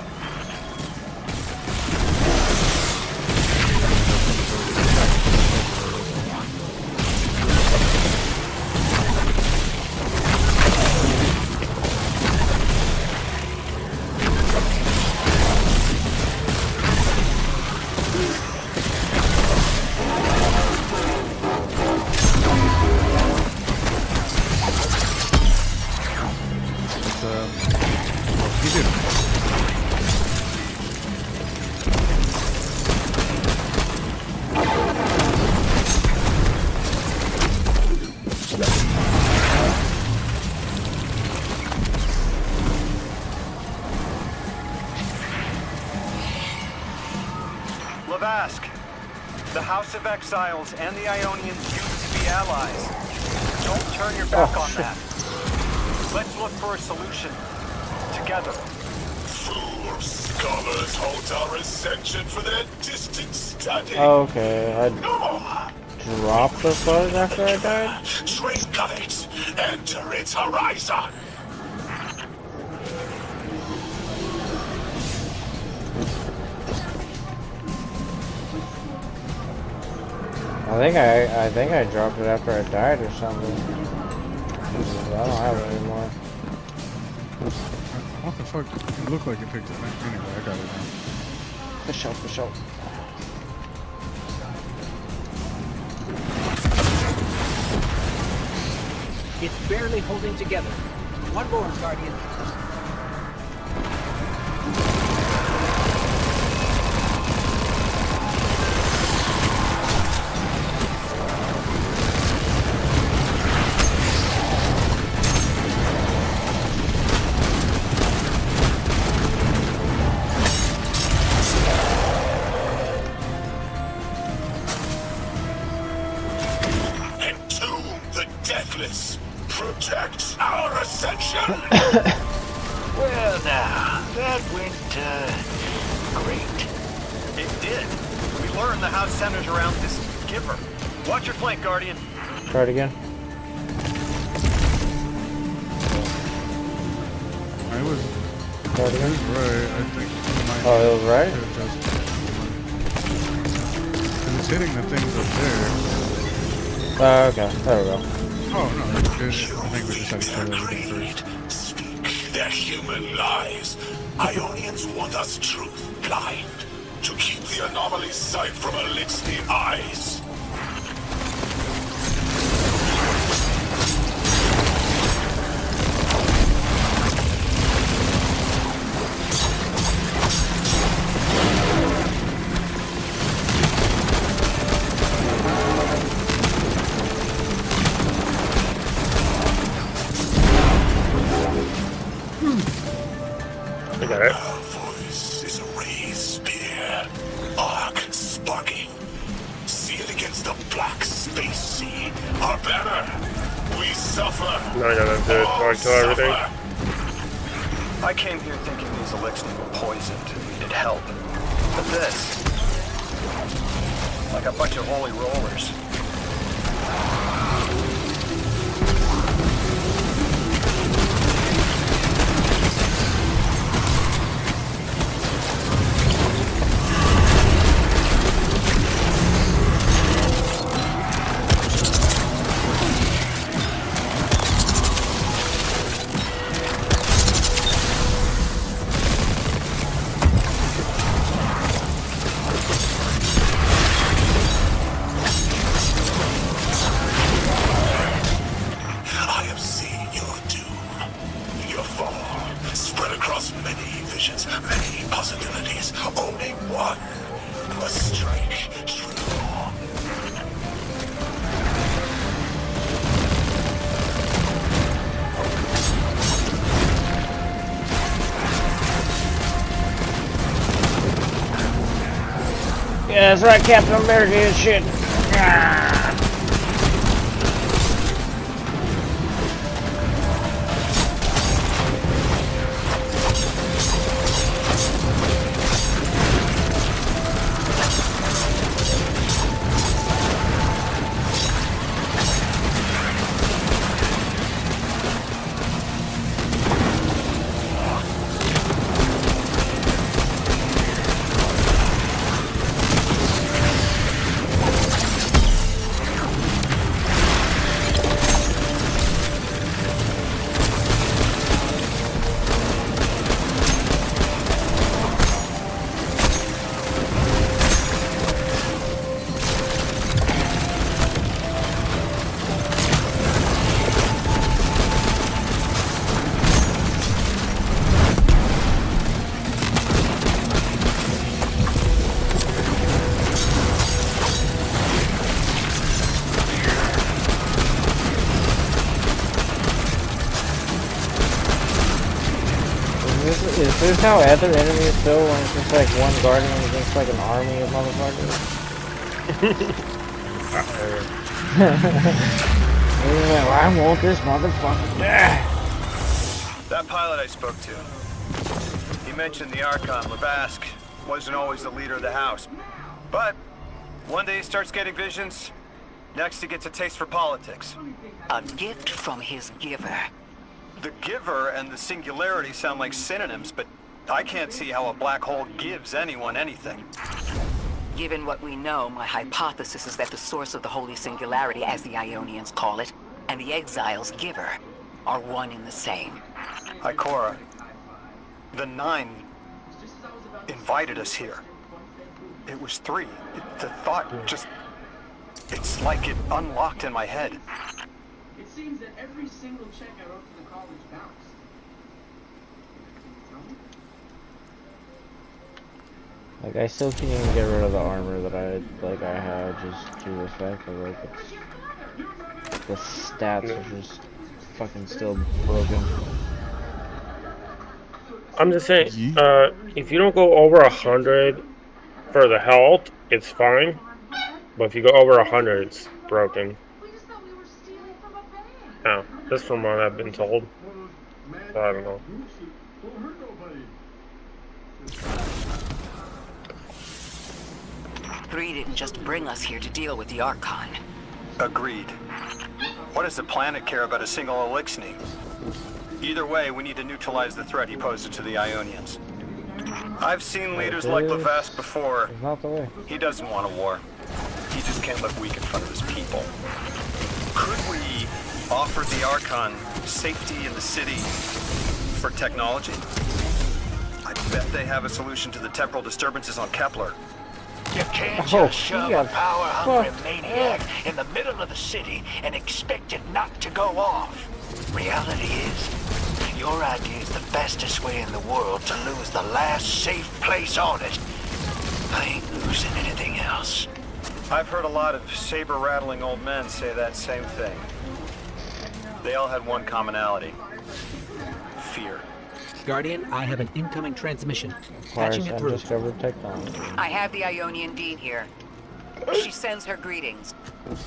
He did. Lavask, the House of Exiles and the Ionians used to be allies. Don't turn your back on that. Let's look for a solution. Together. Fool scholars hold our ascension for their distant study. Okay, I No! dropped the sword after I died? Drink of it. Enter its horizon. I think I dropped it after I died or something. I don't have it anymore. What the fuck? It looked like it picked it up. Anyway, I got it now. For sure. It's barely holding together. One more, Guardian. Entomb the deathless. Protect our ascension. Well now, that went, great. It did. We learned the house centers around this giver. Watch your flank, Guardian. Try it again. I was Try it again. right. I think it might Oh, it was right? Because it's hitting the things up there. Okay, there we go. Oh, no. I think we just had to kill everything first. Speak their human lies. Ionians want us truth blind. To keep the anomaly sight from Elixir eyes. I got it. Our voice is a raised spear, arc sparking. Sealed against the black space sea. Our banner. We suffer. Now I gotta do it so I kill everything. I came here thinking these elixirs were poisoned and needed help. But this, like a bunch of holy rollers. spread across many visions, many possibilities. Only one must strike true. Yeah, that's right, Captain America and shit. Ah. Is this how other enemies feel when it's just like one guardian against like an army of motherfuckers? I want this motherfucker. That pilot I spoke to, he mentioned the Archon, Levask, wasn't always the leader of the house. But one day he starts getting visions, next he gets a taste for politics. A gift from his giver. The giver and the singularity sound like synonyms, but I can't see how a black hole gives anyone anything. Given what we know, my hypothesis is that the source of the Holy Singularity, as the Ionians call it, and the Exile's giver are one and the same. Ikora, the Nine invited us here. It was 3. The thought just... It's like it unlocked in my head. It seems that every single check I wrote to the college bounced. Like, I still can't even get rid of the armor that I had just to the fact that, like, the stats are just fucking still broken. I'm just saying, if you don't go over 100 for the health, it's fine. But if you go over 100, it's broken. No, that's from what I've been told. So I don't know. Three didn't just bring us here to deal with the Archon. Agreed. What does the planet care about a single Elixni? Either way, we need to neutralize the threat he poses to the Ionians. I've seen leaders like Levask before. Not the way. He doesn't want a war. He just can't look weak in front of his people. Could we offer the Archon safety in the city for technology? I bet they have a solution to the temporal disturbances on Kepler. You can't just shove a power-hungry maniac in the middle of the city and expect it not to go off. Reality is, your idea is the fastest way in the world to lose the last safe place on it. I ain't losing anything else. I've heard a lot of saber-rattling old men say that same thing. They all had one commonality. Fear. Guardian, I have an incoming transmission. Requires Patching it through. undiscovered technology. I have the Ionian Dean here. She sends her greetings.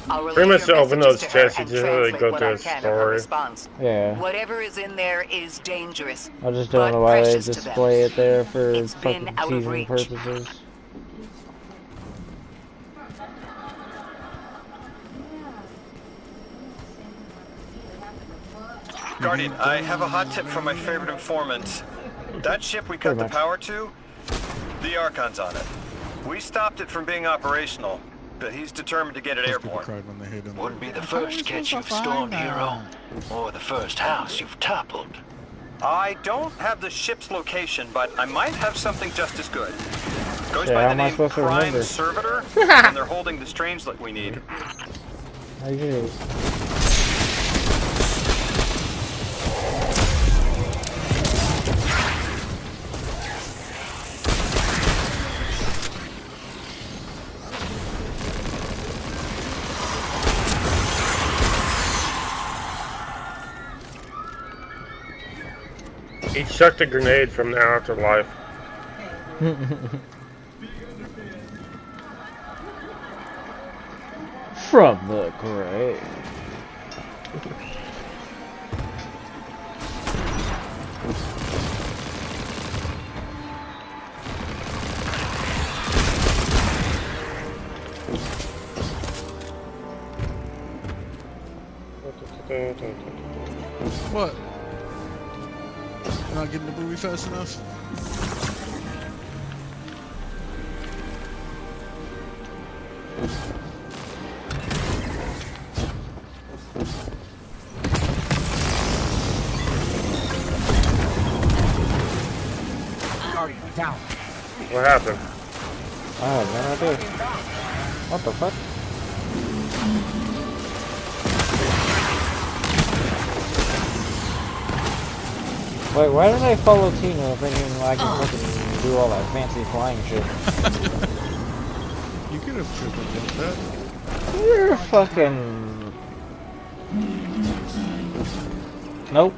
I'll relay Pretty much your to open those messages to her chests, you and just really translate go what through I a can of her story. response. Yeah. Whatever is in there is dangerous. I just don't know why they precious to them. display it there for It's been fucking out of teasing reach. purposes. Guardian, I have a hot tip from my favorite informant. That ship we cut the power to, the Archon's on it. We stopped it from being operational, but he's determined to get it airborne. Wouldn't be the first catch you've stormed, hero, or the first house you've toppled. I don't have the ship's location, but I might have something just as good. Goes Yeah, by how the am I name supposed to Prime remember? Servitor, and they're holding the strangelet we need. I do. He chucked a grenade from the afterlife. From the grave. What? You're not getting the movie fast enough? Guardian, down. What happened? I have no idea. What the fuck? Wait, why did I follow Tino thinking I can fucking do all that fancy flying shit? You could have triple jumped that. You're fucking... Nope.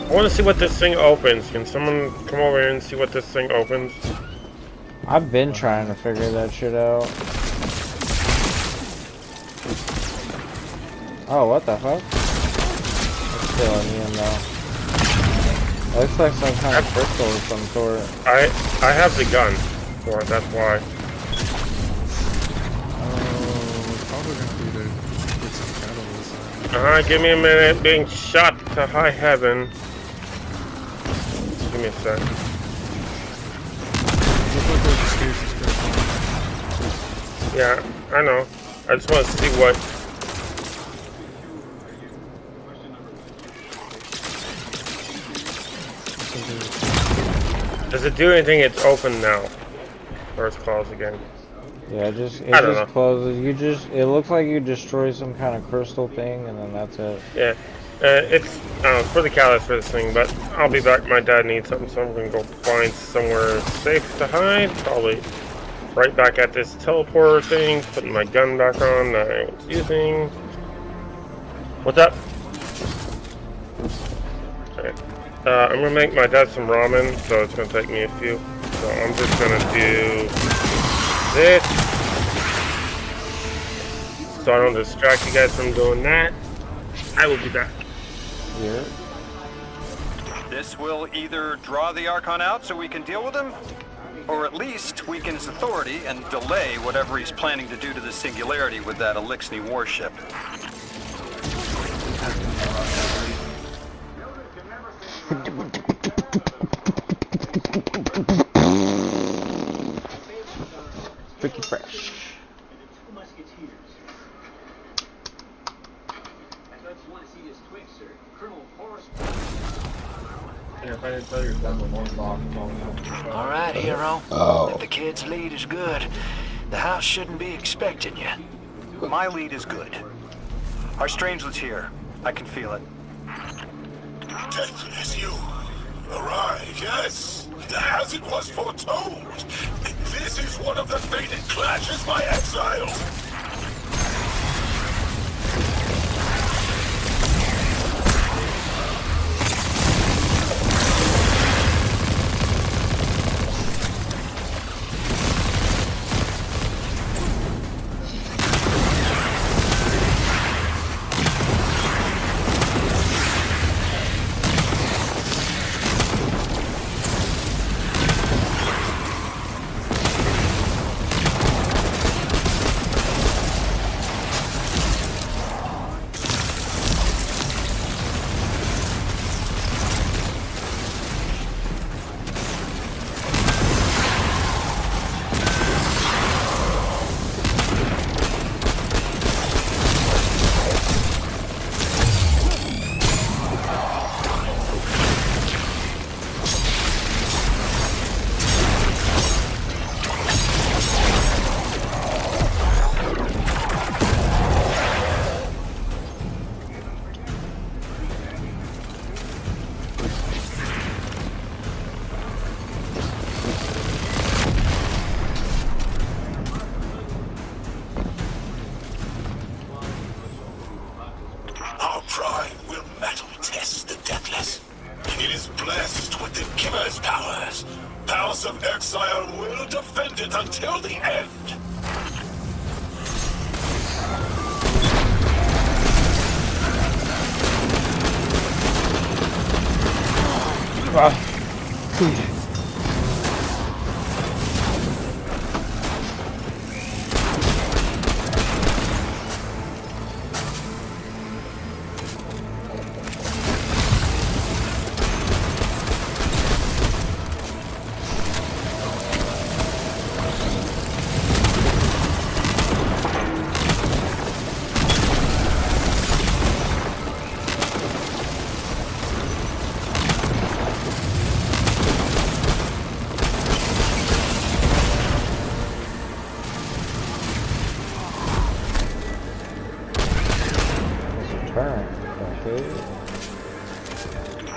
I want to see what this thing opens. Can someone come over here and see what this thing opens? I've been trying to figure that shit out. Oh, what the fuck? It's still immune though. It looks like some kind of crystal of some sort. I have the gun for it, that's why. We're probably gonna need to get some catalyst. Give me a minute. Being shot to high heaven. Give me a sec. Look like those escapes is Yeah, I know. I just want to see what. Does it do anything? It's open now. Or it's closed again. Yeah, it just know. closes. It looks like you destroy some kind of crystal thing, and then that's it. Yeah. It's for the catalyst for this thing, but I'll be back. My dad needs something, so I'm going to go find somewhere safe to hide. Probably right back at this teleporter thing, putting my gun back on that I was using. What's up? Okay. I'm going to make my dad some ramen, so it's going to take me a few. So I'm just going to do this, so I don't distract you guys from doing that. I will be back. Here. This will either draw the Archon out so we can deal with him, or at least weaken his authority and delay whatever he's planning to do to the Singularity with that Elixni warship. Freaky fresh. All right, hero. If the kid's lead is good, the house shouldn't be expecting you. My lead is good. Our strangelet's here. I can feel it. Deathless, you arrived, yes, as it was foretold. This is one of the fated clashes by exile. It is blessed with the Giver's powers. House of Exile will defend it until the end.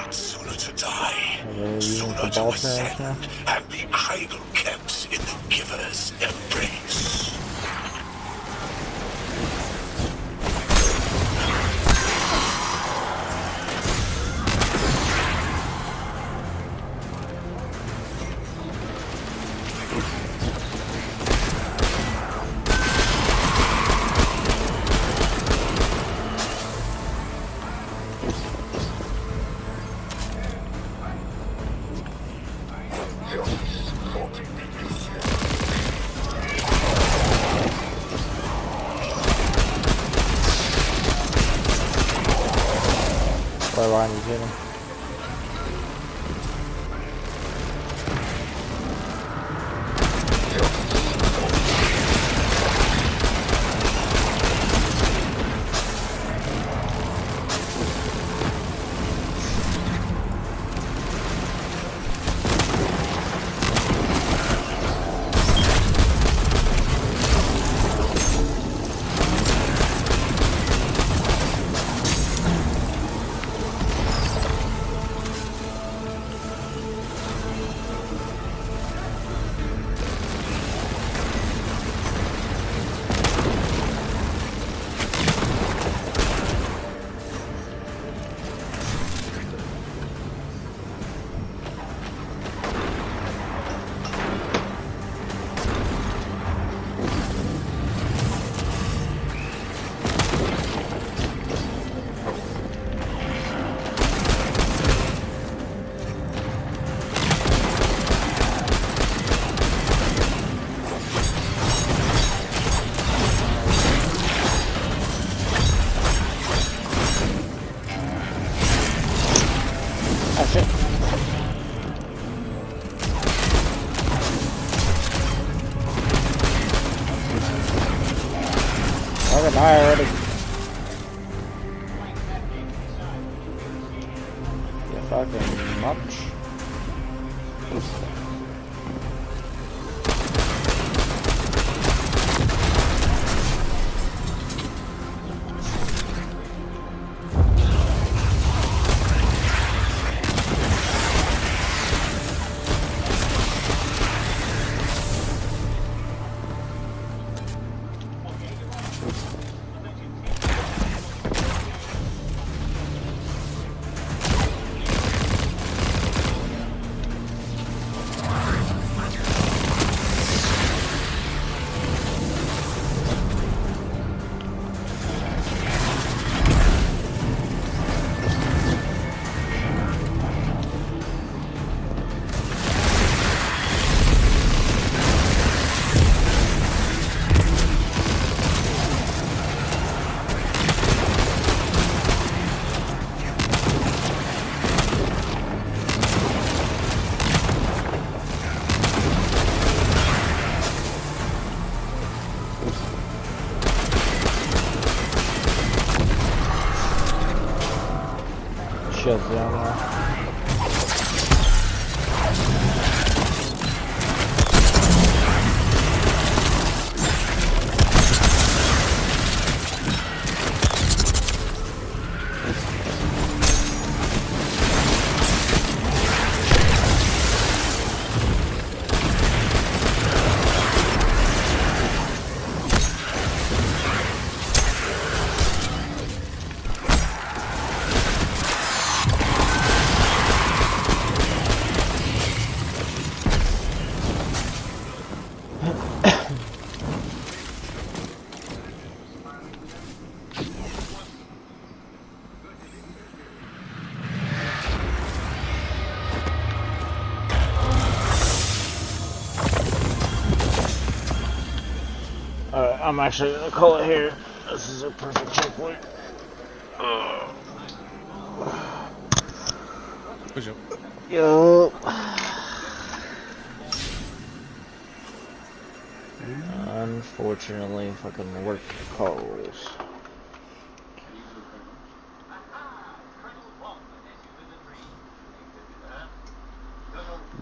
Sooner to die, sooner to ascend, and be cradle kept in the Giver's embrace. What line is hitting? That's it. I'm gonna die already. You fucking much. Shields down there. I'm actually gonna call it here. This is a perfect checkpoint. Push up. Yo. Unfortunately, fucking work calls.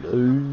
No.